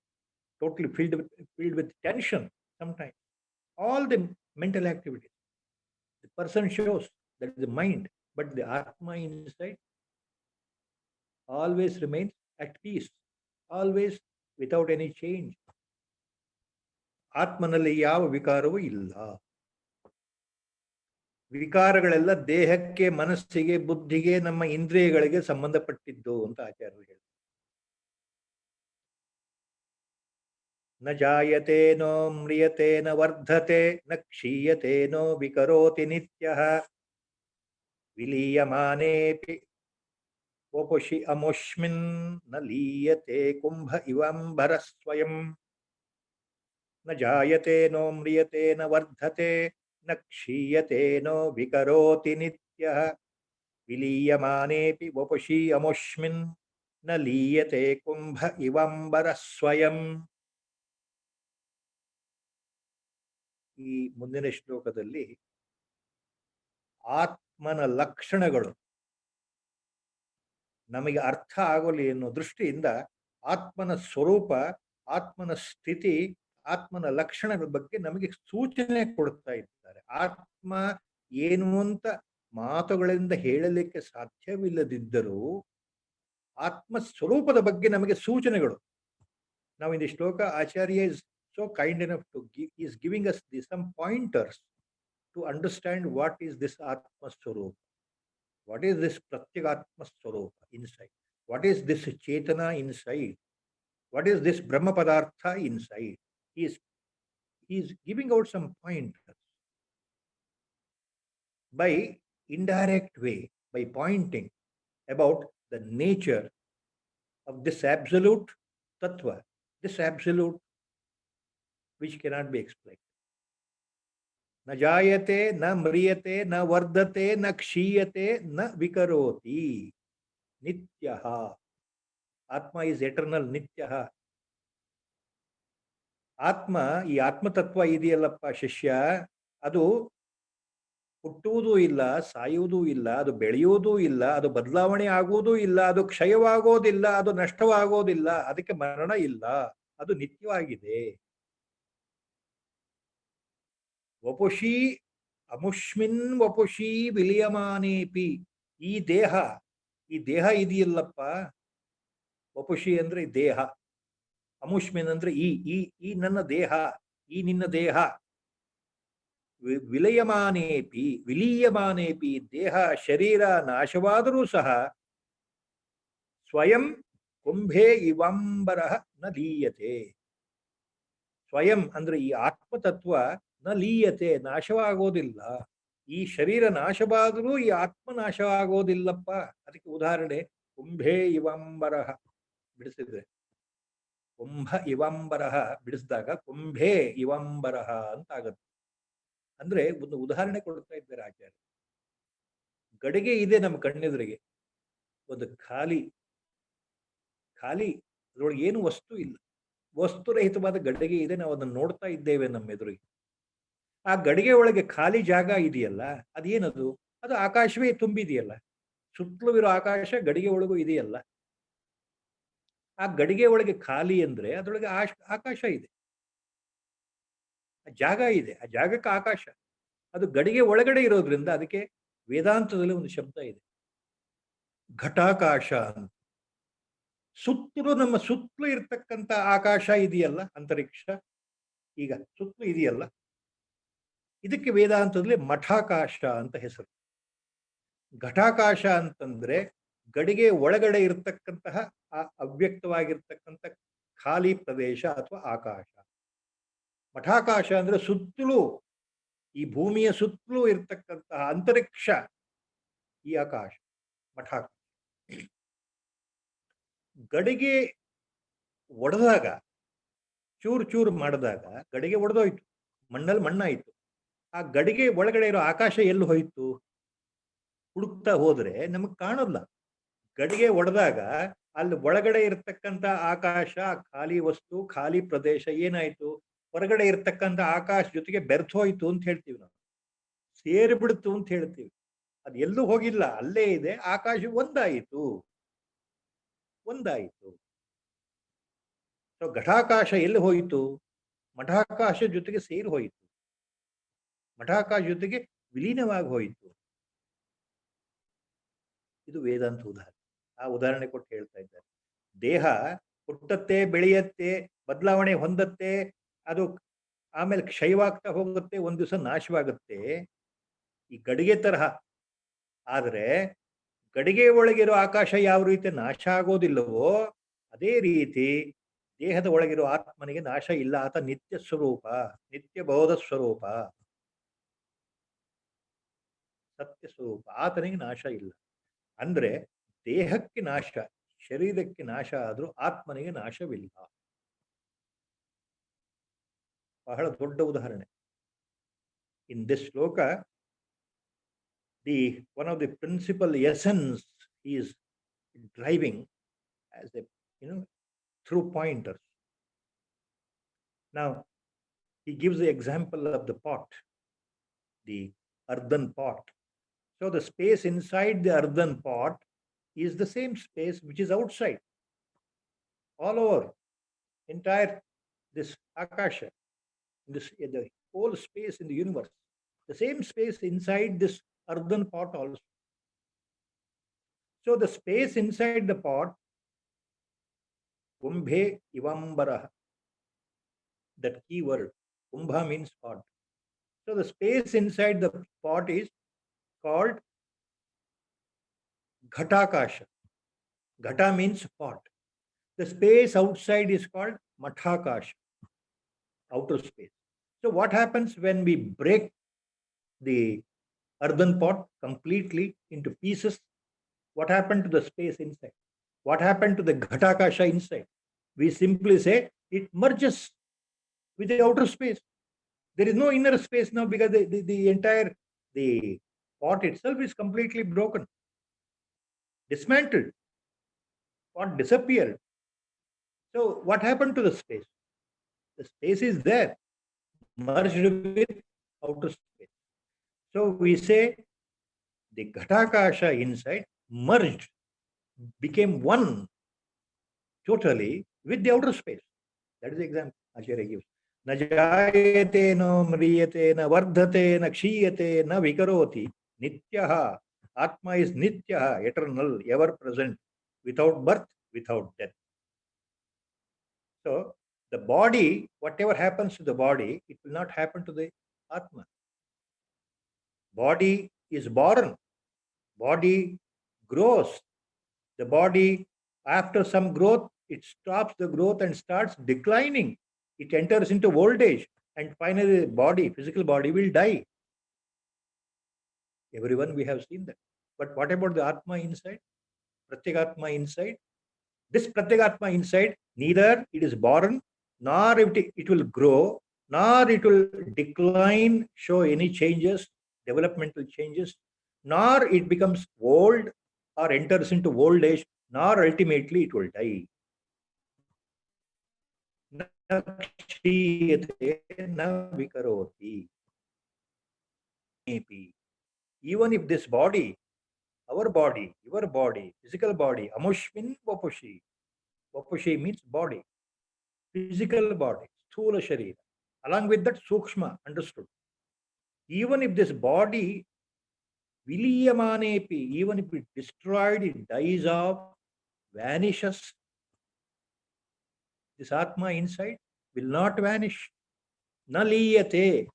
Speaker 2: filled with tension sometimes. All the mental activities. The person shows that is the mind, but the Atma inside always remains at peace, always without any change. ಆತ್ಮನಲ್ಲಿ ಯಾವ ವಿಕಾರವೂ ಇಲ್ಲ. ವಿಕಾರಗಳೆಲ್ಲ ದೇಹಕ್ಕೆ, ಮನಸ್ಸಿಗೆ, ಬುದ್ಧಿಗೆ, ನಮ್ಮ ಇಂದ್ರಿಯಗಳಿಗೆ ಸಂಬಂಧಪಟ್ಟಿದ್ದು ಅಂತ ಆಚಾರ್ಯರು ಹೇಳ್ತಾರೆ. ನ ಜಾಯತೆ ನೋ ಮ್ರಿಯತೆ ನ ವರ್ಧತೆ ನ ಕ್ಷೀಯತೆ ನೋ ವಿಕರೋತಿ ನಿತ್ಯಃ ವಿಲೀಯಮಾನೇಪಿ ವಪುಷಿ ಅಮುಷ್ಮಿನ್ ನ ಲೀಯತೆ ಕುಂಭ ಇವಂಬರ ಸ್ವಯಂ. ನ ಜಾಯತೆ ನೋ ಮ್ರಿಯತೆ ನ ವರ್ಧತೆ ನ ಕ್ಷೀಯತೆ ನೋ ವಿಕರೋತಿ ನಿತ್ಯಃ ವಿಲೀಯಮಾನೇಪಿ ವಪುಷಿ ಅಮುಷ್ಮಿನ್ ನ ಲೀಯತೆ ಕುಂಭ ಇವಂಬರ ಸ್ವಯಂ. ಈ ಮುಂದಿನ ಶ್ಲೋಕದಲ್ಲಿ ಆತ್ಮನ ಲಕ್ಷಣಗಳು ನಮಗೆ ಅರ್ಥ ಆಗಲಿ ಎನ್ನುವ ದೃಷ್ಟಿಯಿಂದ ಆತ್ಮನ ಸ್ವರೂಪ, ಆತ್ಮನ ಸ್ಥಿತಿ, ಆತ್ಮನ ಲಕ್ಷಣಗಳ ಬಗ್ಗೆ ನಮಗೆ ಸೂಚನೆ ಕೊಡ್ತಾ ಇದ್ದಾರೆ. ಆತ್ಮ ಏನು ಅಂತ ಮಾತುಗಳಿಂದ ಹೇಳಲಿಕ್ಕೆ ಸಾಧ್ಯವಿಲ್ಲದಿದ್ದರೂ ಆತ್ಮ ಸ್ವರೂಪದ ಬಗ್ಗೆ ನಮಗೆ ಸೂಚನೆಗಳು. ನಾವು in the ಶ್ಲೋಕ Acharya is so kind enough to give, is giving us some pointers to understand what is this Atma Swarupa, what is this Pratyagatma Swarupa inside, what is this Chetana inside, what is this Brahma Padartha inside. He is giving out some pointers by indirect way, by pointing about the nature of this absolute Tattva, this absolute which cannot be explained. Na jayate, na mriyate, na vardate, na kshiyate, na vikaroti. Nityaha. Atma is eternal, Nityaha. ಆತ್ಮ, ಈ ಆತ್ಮತತ್ವ ಇದೆಯಲ್ಲಪ್ಪ ಶಿಷ್ಯ, ಅದು ಹುಟ್ಟುವುದೂ ಇಲ್ಲ, ಸಾಯುವುದೂ ಇಲ್ಲ, ಅದು ಬೆಳೆಯುವುದೂ ಇಲ್ಲ, ಅದು ಬದಲಾವಣೆ ಆಗುವುದೂ ಇಲ್ಲ, ಅದು ಕ್ಷಯವಾಗೋದಿಲ್ಲ, ಅದು ನಷ್ಟವಾಗೋದಿಲ್ಲ, ಅದಕ್ಕೆ ಮರಣ ಇಲ್ಲ, ಅದು ನಿತ್ಯವಾಗಿದೆ. ವಪುಷಿ ಅಮುಷ್ಮಿನ್ ವಪುಷಿ ವಿಲಿಯಮಾನೇಪಿ. ಈ ದೇಹ ಇದೆಯಲ್ಲಪ್ಪ, ವಪುಷಿ ಅಂದ್ರೆ ದೇಹ, ಅಮುಷ್ಮಿನ್ ಅಂದ್ರೆ ಈ ನನ್ನ ದೇಹ, ಈ ನಿನ್ನ ದೇಹ. ವಿಲೀಯಮಾನೇಪಿ ದೇಹ ಶರೀರ ನಾಶವಾದರೂ ಸಹ ಸ್ವಯಂ ಕುಂಭೇ ಇವಂಬರ ನ ಲೀಯತೆ. ಸ್ವಯಂ ಅಂದ್ರೆ ಈ ಆತ್ಮತತ್ವ ನ ಲೀಯತೆ, ನಾಶವಾಗೋದಿಲ್ಲ. ಈ ಶರೀರ ನಾಶವಾದರೂ ಈ ಆತ್ಮ ನಾಶವಾಗೋದಿಲ್ಲಪ್ಪ. ಅದಕ್ಕೆ ಉದಾಹರಣೆ ಕುಂಭೇ ಇವಂಬರಹ ಬಿಡಿಸಿದ್ರೆ, ಕುಂಭ ಇವಂಬರಹ ಬಿಡಿಸಿದಾಗ ಕುಂಭೇ ಇವಂಬರಹ ಅಂತ ಆಗತ್ತೆ. ಅಂದ್ರೆ ಒಂದು ಉದಾಹರಣೆ ಕೊಡ್ತಾ ಇದ್ದಾರೆ ಆಚಾರ್ಯ. ಗಡಿಗೆ ಇದೆ ನಮ್ಮ ಕಣ್ಣೆದುರಿಗೆ, ಒಂದು ಖಾಲಿ ಅದರೊಳಗೆ ಏನು ವಸ್ತು ಇಲ್ಲ, ವಸ್ತುರಹಿತವಾದ ಗಡಿಗೆ ಇದೆ, ನಾವು ಅದನ್ನು ನೋಡ್ತಾ ಇದ್ದೇವೆ ನಮ್ಮ ಎದುರಿಗೆ. ಆ ಗಡಿಗೆ ಒಳಗೆ ಖಾಲಿ ಜಾಗ ಇದೆಯಲ್ಲ, ಅದೇನದು? ಅದು ಆಕಾಶವೇ ತುಂಬಿದೆಯಲ್ಲ. ಸುತ್ತಲೂ ಇರೋ ಆಕಾಶ ಗಡಿಗೆ ಒಳಗೂ ಇದೆಯಲ್ಲ. ಆ ಗಡಿಗೆ ಒಳಗೆ ಖಾಲಿ ಅಂದ್ರೆ ಅದರೊಳಗೆ ಆಕಾಶ ಇದೆ, ಜಾಗ ಇದೆ. ಆ ಜಾಗಕ್ಕೆ ಆಕಾಶ. ಅದು ಗಡಿಗೆ ಒಳಗಡೆ ಇರೋದ್ರಿಂದ ಅದಕ್ಕೆ ವೇದಾಂತದಲ್ಲಿ ಒಂದು ಶಬ್ದ ಇದೆ, ಘಟಾಕಾಶ ಅಂತ. ಸುತ್ತಲೂ ನಮ್ಮ ಸುತ್ತಲೂ ಇರ್ತಕ್ಕಂಥ ಆಕಾಶ ಇದೆಯಲ್ಲ, ಅಂತರಿಕ್ಷ ಈಗ ಸುತ್ತಲೂ ಇದೆಯಲ್ಲ, ಇದಕ್ಕೆ ವೇದಾಂತದಲ್ಲಿ ಮಠಾಕಾಶ ಅಂತ ಹೆಸರು. ಘಟಾಕಾಶ ಅಂತಂದ್ರೆ ಗಡಿಗೆ ಒಳಗಡೆ ಇರತಕ್ಕಂತಹ ಆ ಅವ್ಯಕ್ತವಾಗಿರ್ತಕ್ಕಂಥ ಖಾಲಿ ಪ್ರದೇಶ ಅಥವಾ ಆಕಾಶ. ಮಠಾಕಾಶ ಅಂದ್ರೆ ಸುತ್ತಲೂ, ಈ ಭೂಮಿಯ ಸುತ್ತಲೂ ಇರ್ತಕ್ಕಂತಹ ಅಂತರಿಕ್ಷ, ಈ ಆಕಾಶ ಮಠಾಕಾಶ. ಗಡಿಗೆ ಒಡೆದಾಗ, ಚೂರು ಚೂರು ಮಾಡಿದಾಗ ಗಡಿಗೆ ಒಡೆದೋಯ್ತು, ಮಣ್ಣಲ್ಲಿ ಮಣ್ಣಾಯಿತು. ಆ ಗಡಿಗೆ ಒಳಗಡೆ ಇರೋ ಆಕಾಶ ಎಲ್ಲಿ ಹೋಯ್ತು? ಹುಡುಕ್ತಾ ಹೋದ್ರೆ ನಮಗ್ ಕಾಣಲ್ಲ. ಗಡಿಗೆ ಒಡೆದಾಗ ಅಲ್ಲಿ ಒಳಗಡೆ ಇರತಕ್ಕಂತ ಆಕಾಶ, ಖಾಲಿ ವಸ್ತು, ಖಾಲಿ ಪ್ರದೇಶ ಏನಾಯ್ತು? ಹೊರಗಡೆ ಇರತಕ್ಕಂತ ಆಕಾಶ ಜೊತೆಗೆ ಬೆರ್ತೋಯ್ತು ಅಂತ ಹೇಳ್ತೀವಿ ನಾವು, ಸೇರಿಬಿಡ್ತು ಅಂತ ಹೇಳ್ತೀವಿ. ಅದು ಎಲ್ಲೂ ಹೋಗಿಲ್ಲ, ಅಲ್ಲೇ ಇದೆ. ಆಕಾಶ ಒಂದಾಯಿತು. ಸೊ ಘಟಾಕಾಶ ಎಲ್ಲಿ ಹೋಯಿತು? ಮಠಾಕಾಶ ಜೊತೆಗೆ ಸೇರಿ ಹೋಯಿತು, ಮಠಾಕಾಶ ಜೊತೆಗೆ ವಿಲೀನವಾಗಿ ಹೋಯಿತು. ಇದು ವೇದಾಂತ ಉದಾಹರಣೆ. ಆ ಉದಾಹರಣೆ ಕೊಟ್ಟು ಹೇಳ್ತಾ ಇದ್ದಾರೆ. ದೇಹ ಹುಟ್ಟತ್ತೆ, ಬೆಳೆಯತ್ತೆ, ಬದಲಾವಣೆ ಹೊಂದತ್ತೆ, ಅದು ಆಮೇಲೆ ಕ್ಷಯವಾಗ್ತಾ ಹೋಗುತ್ತೆ, ಒಂದ್ ದಿವಸ ನಾಶವಾಗುತ್ತೆ, ಈ ಗಡಿಗೆ ತರಹ. ಆದ್ರೆ ಗಡಿಗೆ ಒಳಗಿರೋ ಆಕಾಶ ಯಾವ ರೀತಿ ನಾಶ ಆಗೋದಿಲ್ಲವೋ ಅದೇ ರೀತಿ ದೇಹದ ಒಳಗಿರೋ ಆತ್ಮನಿಗೆ ನಾಶ ಇಲ್ಲ. ಆತ ನಿತ್ಯ ಸ್ವರೂಪ, ನಿತ್ಯ ಬೋಧ ಸ್ವರೂಪ, ಸತ್ಯ ಸ್ವರೂಪ. ಆತನಿಗೆ ನಾಶ ಇಲ್ಲ. ಅಂದ್ರೆ ದೇಹಕ್ಕೆ ನಾಶ, ಶರೀರಕ್ಕೆ ನಾಶ ಆದ್ರೂ ಆತ್ಮನಿಗೆ ನಾಶವಿಲ್ಲ. ಬಹಳ ದೊಡ್ಡ ಉದಾಹರಣೆ. ಇನ್ ದಿಸ್ ಶ್ಲೋಕ, one of the principal essence he is driving as a, through pointers. Now he gives the example of the pot, the earthen pot. So the space inside the earthen pot is the same space which is outside, all over entire this akasha, the whole space in the universe, the same space inside this earthen pot also. So the space inside the pot, kumbhe ivambara, that key word, kumbha means pot. So the space inside the pot is called ghatakasha. Ghata means pot. The space outside is called mathakasha, outer space. So what happens when we break the earthen pot completely into pieces? What happened to the space inside? What happened to the ghatakasha inside? We simply say it merges with the outer space. There is no inner space now because the entire the pot itself is completely broken, dismantled. Pot disappeared. So what happened to the space? The space is there, merged with outer space. So we say the ghatakasha inside merged, became one totally with the outer space. That is the example Acharya gives. Na jayate no mriyate na vardhate na kshiyate na vikaroti nityaha. Atma is nityaha, eternal, ever present, without birth, without death. So the body, whatever happens to the body, it will not happen to the Atma. Body is born, body grows. The body, after some growth, it stops the growth and starts declining. It enters into old age, and finally the body, physical body, will die. Everyone, we have seen that. But what about the Atma inside? Pratyagatma inside? This Pratyagatma inside, neither it is born, nor it will grow, nor it will decline, show any changes, developmental changes, nor it becomes old or enters into old age, nor ultimately it will die. Na kshiyate na vikaroti. Even if this body, our body, your body, physical body, amushmin vapushi. Vapushi means body, physical body, sthula sharira. Along with that, sukshma, understood. Even if this body, viliyamanepi, even if it destroyed, it dies off, vanishes, this Atma inside will not vanish. Naliyate.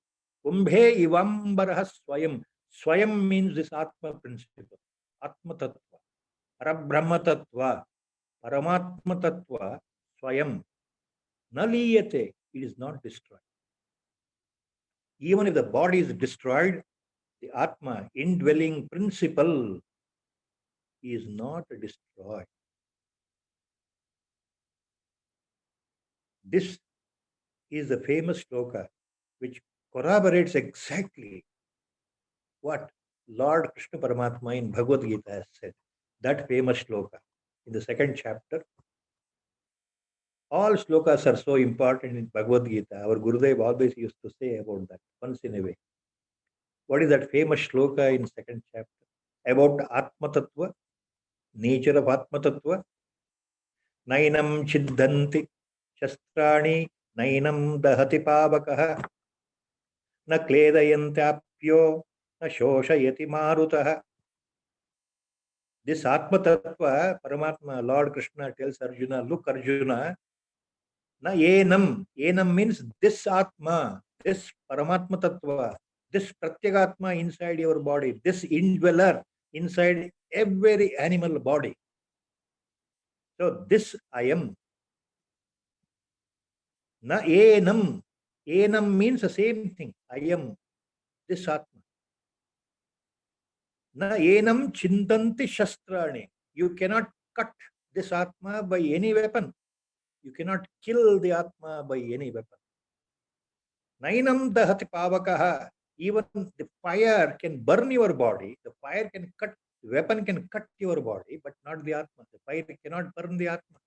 Speaker 2: Kumbhe ivambarah swayam. Swayam means this Atma principle. Atma tattva. Parabrahma tattva. Paramatma tattva. Swayam. Naliyate. It is not destroyed. Even if the body is destroyed, the Atma, indwelling principle, is not destroyed. This is the famous shloka which corroborates exactly what Lord Krishna Paramatma in Bhagavad Gita has said. That famous shloka in the second chapter. All shlokas are so important in Bhagavad Gita. Our Gurudev always used to say about that once in a way. What is that famous shloka in second chapter? About Atma Tattva, nature of Atma Tattva. Nainam chidanti shastrani nainam dahati pavakaha na kledayantapyo na shoshayati marutaha. This Atma Tattva, Paramatma, Lord Krishna tells Arjuna, look Arjuna, na enam. Enam means this Atma, this Paramatma Tattva, this Pratyagatma inside your body, this indweller inside every animal body. So this I am. Na enam. Enam means the same thing. I am this Atma. Na enam chintanti shastrani. You cannot cut this Atma by any weapon. You cannot kill the Atma by any weapon. Nainam dahati pavakaha. Even the fire can burn your body. The fire can cut, the weapon can cut your body, but not the Atma. The fire cannot burn the Atma.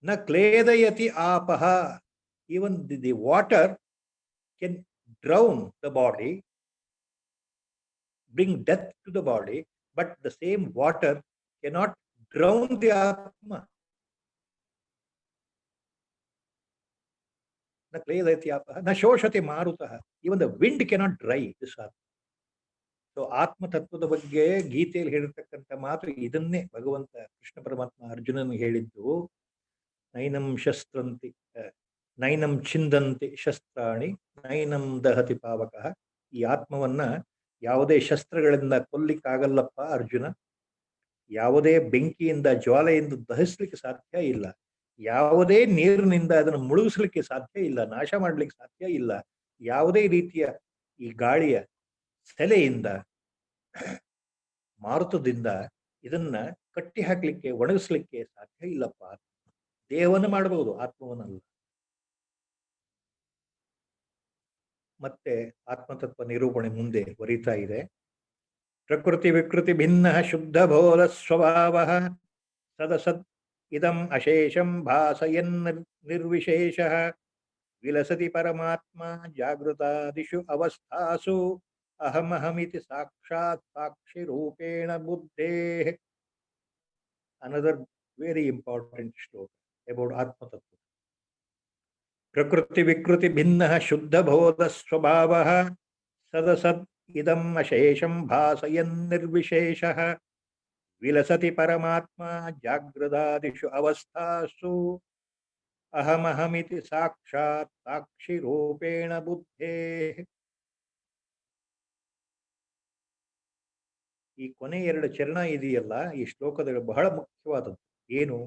Speaker 2: Na kledayati apaha. Even the water can drown the body, bring death to the body, but the same water cannot drown the Atma. Na shoshati marutaha. Even the wind cannot dry this Atma. So ಆತ್ಮ ತತ್ವದ ಬಗ್ಗೆ ಗೀತೆಯಲ್ಲಿ ಹೇಳಿರ್ತಕ್ಕಂಥ ಮಾತು ಇದನ್ನೇ ಭಗವಂತ ಕೃಷ್ಣ ಪರಮಾತ್ಮ ಅರ್ಜುನನಿಗೆ ಹೇಳಿದ್ದು. ನೈನಂ ಶಸ್ತ್ರಂತಿ ನೈನಂ ಛಿಂದಂತಿ ಶಸ್ತ್ರಾಣಿ ನೈನಂ ದಹತಿ ಪಾವಕಃ. ಈ ಆತ್ಮವನ್ನ ಯಾವುದೇ ಶಸ್ತ್ರಗಳಿಂದ ಕೊಲ್ಲಿಕ್ಕಾಗಲ್ಲಪ್ಪ ಅರ್ಜುನ. ಯಾವುದೇ ಬೆಂಕಿಯಿಂದ ಜ್ವಾಲೆಯಿಂದ ದಹಿಸ್ಲಿಕ್ಕೆ ಸಾಧ್ಯ ಇಲ್ಲ. ಯಾವುದೇ ನೀರಿನಿಂದ ಅದನ್ನು ಮುಳುಗಿಸ್ಲಿಕ್ಕೆ ಸಾಧ್ಯ ಇಲ್ಲ, ನಾಶ ಮಾಡ್ಲಿಕ್ಕೆ ಸಾಧ್ಯ ಇಲ್ಲ. ಯಾವುದೇ ರೀತಿಯ ಈ ಗಾಳಿಯ ಸೆಲೆಯಿಂದ, ಮಾರುತದಿಂದ ಇದನ್ನ ಕಟ್ಟಿ ಹಾಕ್ಲಿಕ್ಕೆ, ಒಣಗಿಸ್ಲಿಕ್ಕೆ ಸಾಧ್ಯ ಇಲ್ಲಪ್ಪ. ದೇಹವನ್ನು ಮಾಡಬಹುದು, ಆತ್ಮವನ್ನಲ್ಲ. ಮತ್ತೆ ಆತ್ಮತತ್ವ ನಿರೂಪಣೆ ಮುಂದೆ ಬರೀತಾ ಇದೆ. ಪ್ರಕೃತಿ ವಿಕೃತಿ ಭಿನ್ನ ಶುದ್ಧ ಬೋಧ ಸ್ವಭಾವ ಸದಸದ್ ಇದಂ ಅಶೇಷಂ ಭಾಸಯನ್ ನಿರ್ವಿಶೇಷ ವಿಲಸತಿ ಪರಮಾತ್ಮ ಜಾಗೃತಾದಿಷು ಅವಸ್ಥಾಸು ಅಹಮಹಮಿತಿ ಸಾಕ್ಷಾತ್ ಸಾಕ್ಷಿ ರೂಪೇಣ ಬುದ್ಧೇ. ಅನದರ್ ವೆರಿ ಇಂಪಾರ್ಟೆಂಟ್ ಶ್ಲೋಕ ಅಬೌಟ್ ಆತ್ಮತತ್ವ. ಪ್ರಕೃತಿ ವಿಕೃತಿ ಭಿನ್ನ ಶುದ್ಧ ಬೋಧ ಸ್ವಭಾವ ಸದಸದ್ ಇದಂ ಅಶೇಷಂ ಭಾಸಯನ್ ನಿರ್ವಿಶೇಷ ವಿಲಸತಿ ಪರಮಾತ್ಮ ಜಾಗೃತಾದಿಷು ಅವಸ್ಥಾಸು ಅಹಮಹಮಿತಿ ಸಾಕ್ಷಾತ್ ಸಾಕ್ಷಿ ರೂಪೇಣ ಬುದ್ಧೇ. ಈ ಕೊನೆ ಎರಡು ಚರಣ ಇದೆಯಲ್ಲ, ಈ ಶ್ಲೋಕದ ಬಹಳ ಮುಖ್ಯವಾದದ್ದು. ಏನು?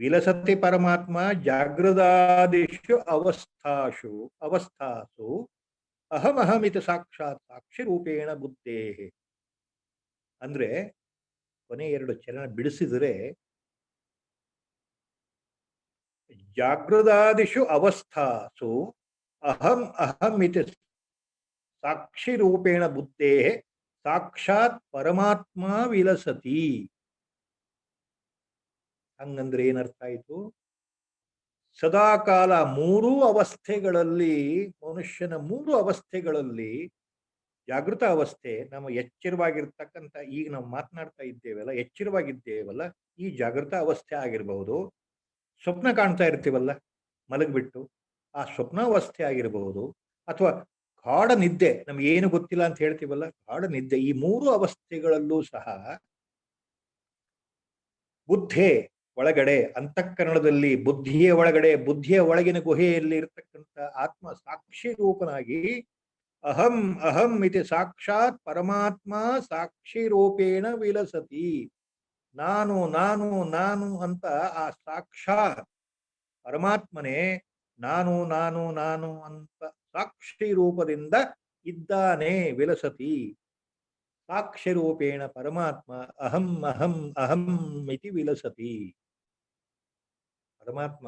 Speaker 2: ವಿಲಸತಿ ಪರಮಾತ್ಮ ಜಾಗೃತಾದಿಷು ಅವಸ್ಥಾಸು ಅಹಮಹಮಿತಿ ಸಾಕ್ಷಾತ್ ಸಾಕ್ಷಿ ರೂಪೇಣ ಬುದ್ಧೇ. ಅಂದ್ರೆ ಕೊನೆ ಎರಡು ಚರಣ ಬಿಡಿಸಿದರೆ, ಜಾಗೃತಾದಿಷು ಅವಸ್ಥಾಸು ಅಹಮಿತಿ ಸಾಕ್ಷಿ ರೂಪೇಣ ಬುದ್ಧೇ ಸಾಕ್ಷಾತ್ ಪರಮಾತ್ಮ ವಿಲಸತಿ. ಹಂಗಂದ್ರೆ ಏನರ್ಥ ಆಯ್ತು? ಸದಾಕಾಲ ಮೂರೂ ಅವಸ್ಥೆಗಳಲ್ಲಿ, ಮನುಷ್ಯನ ಮೂರು ಅವಸ್ಥೆಗಳಲ್ಲಿ ಜಾಗೃತ ಅವಸ್ಥೆ, ನಾವು ಎಚ್ಚರವಾಗಿರ್ತಕ್ಕಂಥ, ಈಗ ನಾವು ಮಾತನಾಡ್ತಾ ಇದ್ದೇವಲ್ಲ, ಎಚ್ಚರವಾಗಿದ್ದೇವಲ್ಲ, ಈ ಜಾಗೃತ ಅವಸ್ಥೆ ಆಗಿರಬಹುದು. ಸ್ವಪ್ನ ಕಾಣ್ತಾ ಇರ್ತೀವಲ್ಲ ಮಲಗಿಬಿಟ್ಟು, ಆ ಸ್ವಪ್ನಾವಸ್ಥೆ ಆಗಿರಬಹುದು, ಅಥವಾ ಗಾಢ ನಿದ್ದೆ, ನಮ್ಗೆ ಏನು ಗೊತ್ತಿಲ್ಲ ಅಂತ ಹೇಳ್ತೀವಲ್ಲ, ಗಾಢ ನಿದ್ದೆ, ಈ ಮೂರು ಅವಸ್ಥೆಗಳಲ್ಲೂ ಸಹ ಬುದ್ಧಿ ಒಳಗಡೆ, ಅಂತಃಕರಣದಲ್ಲಿ, ಬುದ್ಧಿಯ ಒಳಗಡೆ, ಬುದ್ಧಿಯ ಒಳಗಿನ ಗುಹೆಯಲ್ಲಿ ಇರತಕ್ಕಂಥ ಆತ್ಮ ಸಾಕ್ಷಿ ರೂಪನಾಗಿ ಅಹಂ ಅಹಂ ಇತಿ ಸಾಕ್ಷಾತ್ ಪರಮಾತ್ಮ ಸಾಕ್ಷಿ ರೂಪೇಣ ವಿಲಸತಿ. ನಾನು ನಾನು ನಾನು ಅಂತ ಆ ಸಾಕ್ಷಾತ್ ಪರಮಾತ್ಮನೇ ನಾನು ನಾನು ನಾನು ಅಂತ ಸಾಕ್ಷಿ ರೂಪದಿಂದ ಇದ್ದಾನೆ, ವಿಲಸತಿ. ಸಾಕ್ಷಿ ರೂಪೇಣ ಪರಮಾತ್ಮ ಅಹಂ ಅಹಂ ಅಹಂ ಇತಿ ವಿಲಸತಿ. ಪರಮಾತ್ಮ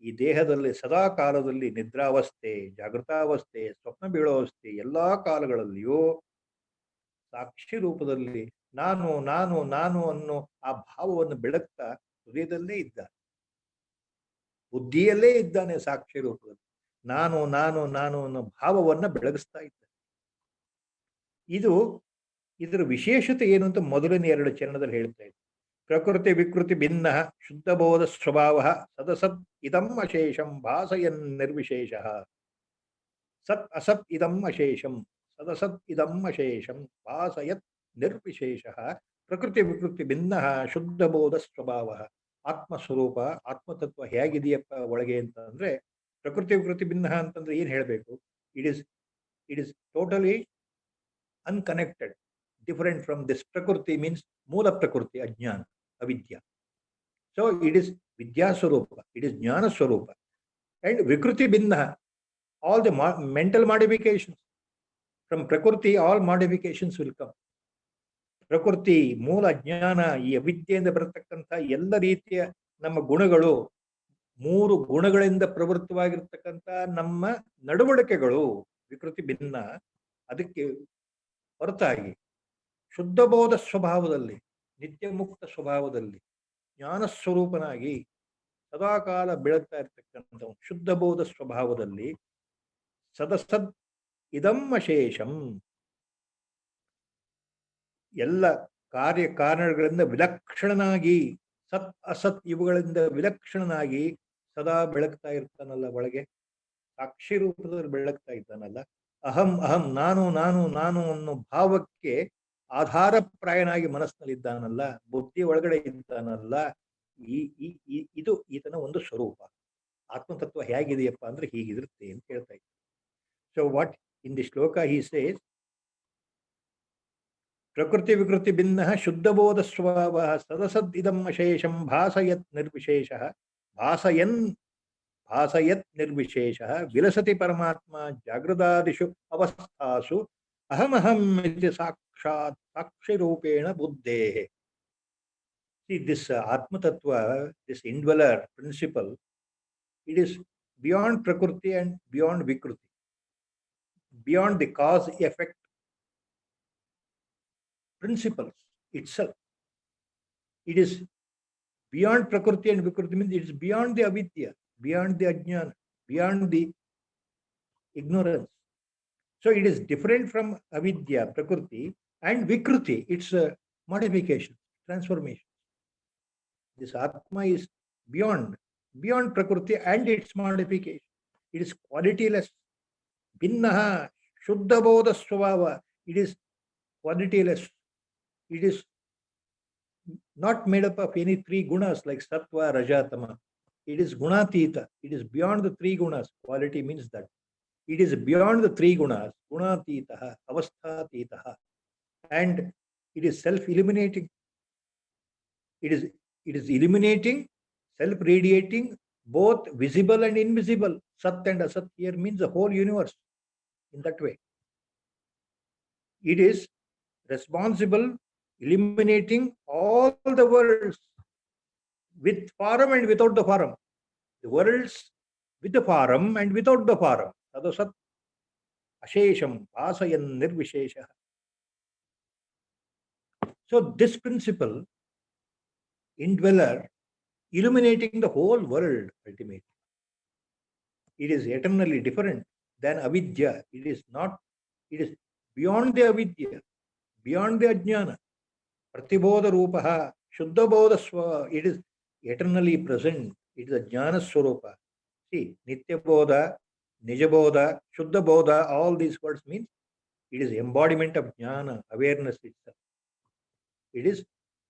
Speaker 2: ಈ ದೇಹದಲ್ಲಿ ಸದಾ ಕಾಲದಲ್ಲಿ, ನಿದ್ರಾವಸ್ಥೆ, ಜಾಗೃತಾವಸ್ಥೆ, ಸ್ವಪ್ನ ಬೀಳೋವಸ್ಥೆ, ಎಲ್ಲಾ ಕಾಲಗಳಲ್ಲಿಯೂ ಸಾಕ್ಷಿ ರೂಪದಲ್ಲಿ ನಾನು ನಾನು ನಾನು ಅನ್ನೋ ಆ ಭಾವವನ್ನು ಬೆಳಗ್ತಾ ಹೃದಯದಲ್ಲೇ ಇದ್ದಾನೆ, ಬುದ್ಧಿಯಲ್ಲೇ ಇದ್ದಾನೆ. ಸಾಕ್ಷಿ ರೂಪದಲ್ಲಿ ನಾನು ನಾನು ನಾನು ಅನ್ನೋ ಭಾವವನ್ನ ಬೆಳಗಿಸ್ತಾ ಇದ್ದಾನೆ. ಇದರ ವಿಶೇಷತೆ ಏನು ಅಂತ ಮೊದಲನೇ 2 ಚರಣದಲ್ಲಿ ಹೇಳ್ತಾ ಇದ್ದೆ. ಪ್ರಕೃತಿ ವಿಕೃತಿ ಭಿನ್ನ ಶುದ್ಧಬೋಧ ಸ್ವಭಾವ ಸದಸತ್ ಇದಂ ಅಶೇಷಂ ಭಾಸಯನ್ ನಿರ್ವಿಶೇಷ. ಸತ್ ಅಸತ್ ಇದಂ ಅಶೇಷಂ ಸದಸತ್ ಇದಂ ಅಶೇಷಂ ಭಾಸಯತ್ ನಿರ್ವಿಶೇಷ. ಪ್ರಕೃತಿ ವಿಕೃತಿ ಭಿನ್ನ ಶುದ್ಧಬೋಧ ಸ್ವಭಾವ. ಆತ್ಮಸ್ವರೂಪ, ಆತ್ಮತತ್ವ ಹೇಗಿದೆಯಪ್ಪ ಒಳಗೆ ಅಂತಂದ್ರೆ, ಪ್ರಕೃತಿ ವಿಕೃತಿ ಭಿನ್ನ ಅಂತಂದ್ರೆ ಏನ್ ಹೇಳಬೇಕು? It is totally unconnected, different from this. Prakriti means Moola Prakriti, Ajnana, Avidya. So it is Vidya Swarupa, it is Jnana Swarupa. And Vikruti Binna, all the mental modifications. From Prakriti, all modifications will come. Prakriti, Moola, Jnana, ಈ ಅವಿದ್ಯೆಯಿಂದ ಬರತಕ್ಕಂಥ ಎಲ್ಲ ರೀತಿಯ ನಮ್ಮ ಗುಣಗಳು, 3 ಗುಣಗಳಿಂದ ಪ್ರವೃತ್ತವಾಗಿರ್ತಕ್ಕಂಥ ನಮ್ಮ ನಡವಳಿಕೆಗಳು ವಿಕೃತಿ ಭಿನ್ನ. ಅದಕ್ಕೆ ಹೊರತಾಗಿ ಶುದ್ಧಬೋಧ ಸ್ವಭಾವದಲ್ಲಿ, ನಿತ್ಯ ಮುಕ್ತ ಸ್ವಭಾವದಲ್ಲಿ, ಜ್ಞಾನಸ್ವರೂಪನಾಗಿ ಸದಾಕಾಲ ಬೆಳಗ್ತಾ ಇರ್ತಕ್ಕಂಥ ಶುದ್ಧಬೋಧ ಸ್ವಭಾವದಲ್ಲಿ ಸದಸದ್ ಇದಂ ಅಶೇಷಂ, ಎಲ್ಲ ಕಾರ್ಯಕಾರಣಗಳಿಂದ ವಿಲಕ್ಷಣನಾಗಿ, ಸತ್ ಅಸತ್ ಇವುಗಳಿಂದ ವಿಲಕ್ಷಣನಾಗಿ ಸದಾ ಬೆಳಗ್ತಾ ಇರ್ತಾನಲ್ಲ ಒಳಗೆ, ಸಾಕ್ಷಿ ರೂಪದಲ್ಲಿ ಬೆಳಗ್ತಾ ಇದ್ದಾನಲ್ಲ. ಅಹಂ ಅಹಂ ನಾನು ನಾನು ನಾನು ಅನ್ನೋ ಭಾವಕ್ಕೆ ಆಧಾರಪ್ರಾಯನಾಗಿ ಮನಸ್ಸಿನಲ್ಲಿದ್ದಾನಲ್ಲ, ಬುದ್ಧಿ ಒಳಗಡೆ ಇದ್ದಾನಲ್ಲ. ಇದು ಈತನ ಒಂದು ಸ್ವರೂಪ. ಆತ್ಮತತ್ವ ಹೇಗಿದೆಯಪ್ಪ ಅಂದ್ರೆ ಹೀಗಿರುತ್ತೆ ಅಂತ ಹೇಳ್ತಾ ಇದ್ದ. ಸೊ ವಾಟ್ ಇನ್ ದಿ ಶ್ಲೋಕ ಹಿ ಸೇಸ್, ಪ್ರಕೃತಿ ವಿಕೃತಿ ಭಿನ್ನ ಶುದ್ಧಬೋಧ ಸ್ವಭಾವ ಸದಸದ್ ಇದಂ ಅಶೇಷಂ ಭಾಸಯತ್ ನಿರ್ವಿಶೇಷ. ಭಾಸಯತ್ ನಿರ್ವಿಶೇಷ ವಿಲಸತಿ ಪರಮಾತ್ಮ ಜಾಗೃತಾದಿಷು ಅವಸ್ಥಾಸು ಅಹಮಹಂ ಇತಿ ಸಾಕ್ಷಾತ್ ಸಾಕ್ಷಿ ರೂಪೇಣ ಬುದ್ಧೇ. See, this Atma Tattva, this indweller principle, it is beyond Prakriti and beyond Vikruti, beyond the cause-effect principles itself. It is beyond Prakriti and Vikruti, means it is beyond the avidya, beyond the ajnana, beyond the ignorance. So it is different from avidya, Prakriti, and Vikruti. It's a modification, transformation. This Atma is beyond Prakriti and its modification. It is qualityless. Binnaha, Shuddha Bodha Swabhava. It is qualityless. It is not made up of any 3 gunas like Sattva, Raja, Tama. It is Gunatita. It is beyond the 3 gunas. Quality means that. It is beyond the 3 gunas. Gunatitaha, Avasthatitaha. And it is self-illuminating. It is illuminating, self-radiating, both visible and invisible. Sat and Asat here means the whole universe. In that way, it is responsible, illuminating all the worlds, with form and without the form. The worlds with the form and without the form. Sadasat ashesham bhasayan nirvishesha. So this principle, indweller, illuminating the whole world ultimately. It is eternally different than avidya. It is not, it is beyond the avidya, beyond the ajnana. Pratibodha rupaha, shuddha bodha swa, it is eternally present. It is a jnana swarupa. See, nitya bodha, nija bodha, shuddha bodha, all these words means it is embodiment of jnana, awareness itself. It is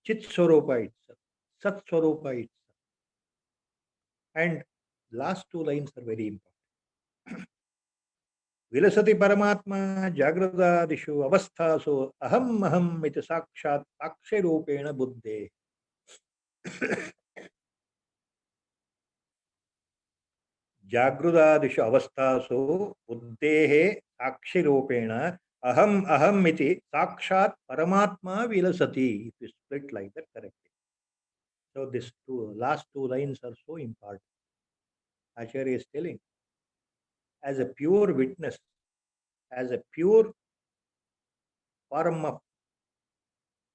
Speaker 2: chit swarupa itself, sat swarupa itself. And last two lines are very important. विलसति परमात्मा जागृतादिषु अवस्थासु अहम अहम इति साक्षात् साक्ष्यरूपेण बुद्धे जागृतादिषु अवस्थासु बुद्धेः साक्षिरूपेण अहम अहम इति साक्षात् परमात्मा विलसति. If you split like that correctly. So this last two lines are so important. Acharya is telling, as a pure witness, as a pure form of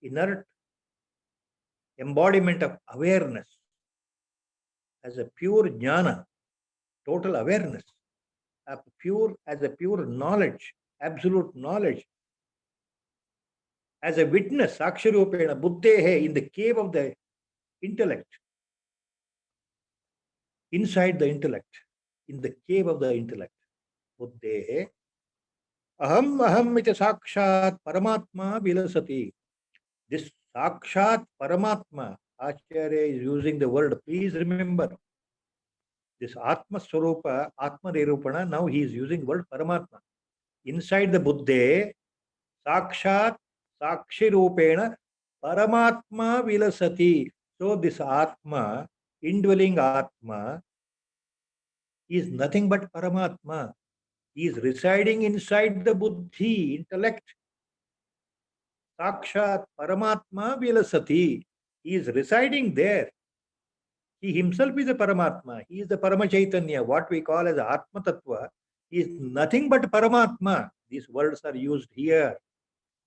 Speaker 2: inert embodiment of awareness, as a pure jnana, total awareness, as a pure knowledge, absolute knowledge, as a witness, saksharupena buddhehe, in the cave of the intellect, inside the intellect, in the cave of the intellect, buddhehe, aham aham iti sakshat paramatma vilasati. This sakshat paramatma, Acharya is using the word, please remember, this Atma Swarupa, Atma Nirupana, now he is using word Paramatma. Inside the Buddha, Sakshat, Sakshirupena, Paramatma Vilasati. So this Atma, indwelling Atma, is nothing but Paramatma. He is residing inside the Buddhi, intellect. Sakshat, Paramatma Vilasati. He is residing there. He himself is a Paramatma. He is the Paramachaitanya, what we call as Atma Tattva. He is nothing but Paramatma. These words are used here.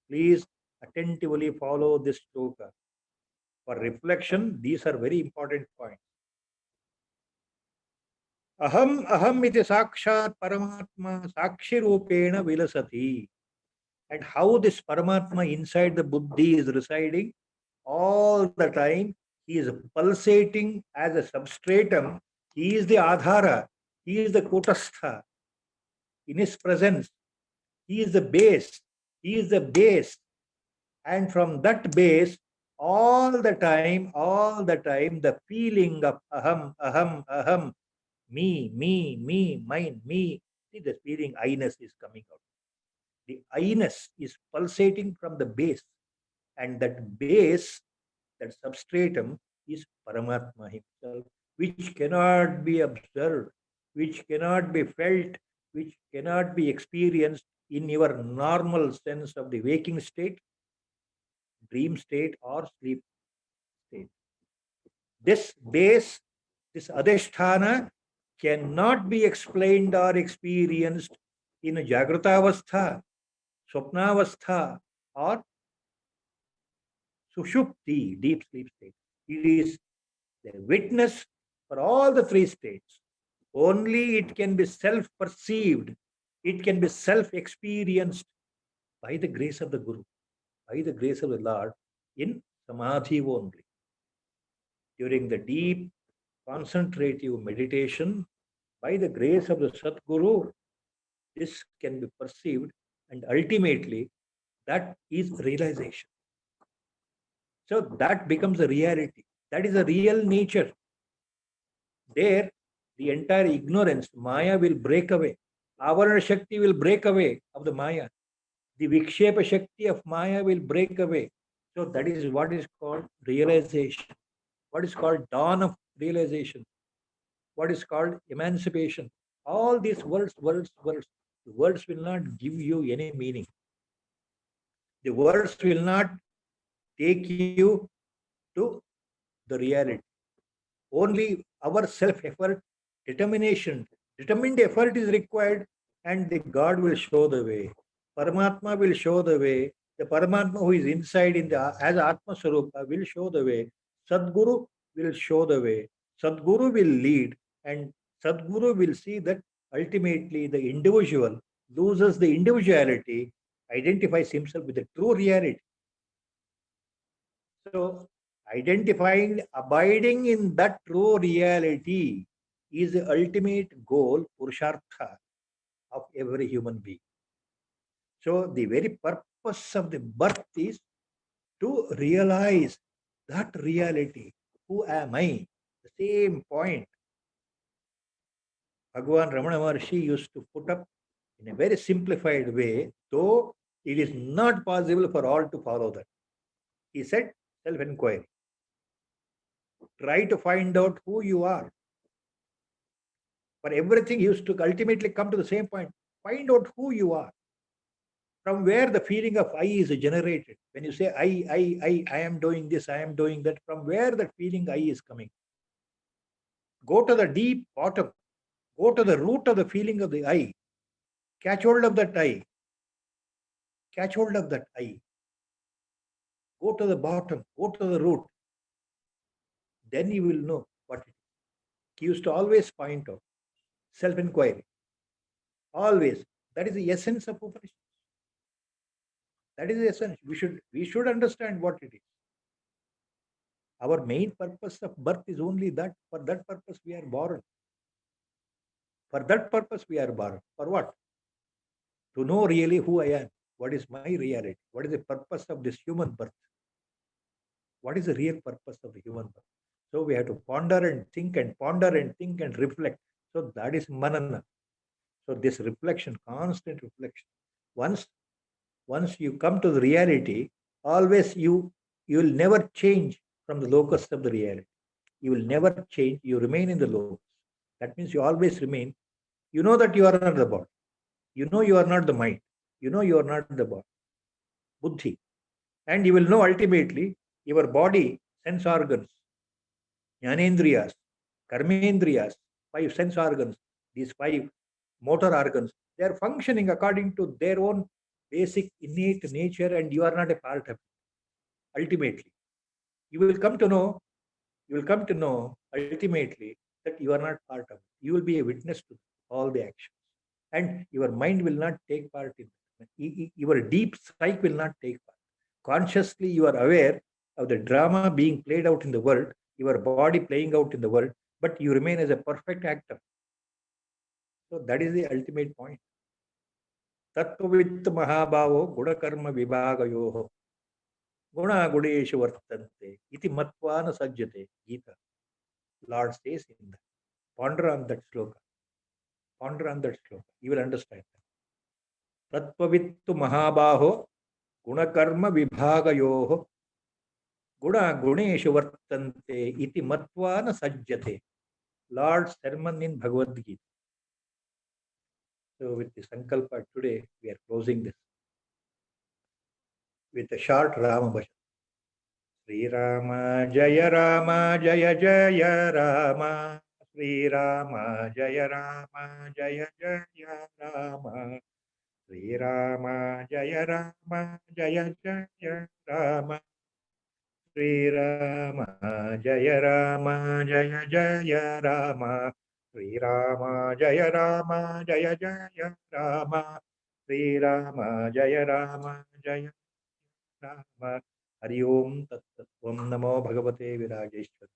Speaker 2: Please attentively follow this shloka. For reflection, these are very important points. Aham aham iti sakshat Paramatma sakshi rupena vilasati. And how this Paramatma inside the Buddhi is residing all the time. He is pulsating as a substratum. He is the Adhara. He is the Kutastha. In his presence, he is the base. He is the base. And from that base, all the time, the feeling of aham, aham, aham, me, mine, me. See, the feeling I-ness is coming out. The I-ness is pulsating from the base. And that base, that substratum, is Paramatma himself, which cannot be observed, which cannot be felt, which cannot be experienced in your normal sense of the waking state, dream state, or sleep state. This base, this adhisthana, cannot be explained or experienced in a Jagrata Avastha, Swapna Avastha, or Sushupti, deep sleep state. It is the witness for all the three states. Only it can be self-perceived, it can be self-experienced by the grace of the Guru, by the grace of the Lord, in Samadhi only. During the deep concentrative meditation, by the grace of the Satguru, this can be perceived, and ultimately that is realization. So that becomes a reality. That is a real nature. There, the entire ignorance, Maya, will break away. Avarana Shakti will break away of the Maya. The Vikshepa Shakti of Maya will break away. So that is what is called realization. What is called dawn of realization. What is called emancipation. All these words. The words will not give you any meaning. The words will not take you to the reality. Only our self-effort, determination, determined effort is required, and the God will show the way. Paramatma will show the way. The Paramatma who is inside as Atma Swarupa will show the way. Sadguru will show the way. Sadguru will lead, and Sadguru will see that ultimately the individual loses the individuality, identifies himself with the true reality. So identifying, abiding in that true reality is the ultimate goal, purushartha of every human being. So the very purpose of the birth is to realize that reality. Who am I? The same point Bhagavan Ramana Maharshi used to put up in a very simplified way, though it is not possible for all to follow that. He said, self-inquiry. Try to find out who you are. For everything, he used to ultimately come to the same point. Find out who you are. From where the feeling of I is generated. When you say I am doing this, I am doing that, from where that feeling I is coming. Go to the deep bottom. Go to the root of the feeling of the I. Catch hold of that I. Catch hold of that I. Go to the bottom. Go to the root. Then you will know what it is. He used to always point out self-inquiry. Always. That is the essence of Upanishad. That is the essence. We should understand what it is. Our main purpose of birth is only that. For that purpose we are born. For that purpose we are born. For what? To know really who I am. What is my reality? What is the purpose of this human birth? What is the real purpose of the human birth? So we have to ponder and think and ponder and think and reflect. So that is manana. So this reflection, constant reflection. Once you come to the reality, always you will never change from the locus of the reality. You will never change. You remain in the locus. That means you always remain. You know that you are not the body. You know you are not the mind. You know you are not the body. Buddhi. And you will know ultimately your body, sense organs, jnanendriyas, karmendriyas, 5 sense organs, these 5 motor organs, they are functioning according to their own basic innate nature, and you are not a part of it. Ultimately, you will come to know, ultimately that you are not part of it. You will be a witness to all the actions, and your mind will not take part in it. Your deep psyche will not take part. Consciously, you are aware of the drama being played out in the world, your body playing out in the world, but you remain as a perfect actor. So that is the ultimate point. Tattvavitt Mahabhavo Gunakarma Vibhagayoho Guna Gudeshu Vartante Iti Matvana Sajjate Gita. Lord says in that. Ponder on that sloka. Ponder on that sloka. You will understand. Tattvavittu Mahabhaho Gunakarma Vibhagayoho Guna Guneshu Vartante Iti Matvana Sajjate. Lord's sermon in Bhagavad Gita. So with the Sankalpa today, we are closing this with a short Rama Bhajan. Sri Rama Jaya Rama Jaya Jaya Rama Sri Rama Jaya Rama Jaya Jaya Rama Sri Rama Jaya Rama Jaya Jaya Rama Sri Rama Jaya Rama Jaya Jaya Rama Sri Rama Jaya Rama Jaya Jaya Rama Sri Rama Jaya Rama Jaya Rama Hari Om Tat Tat Om Namo Bhagavate Virajeshwara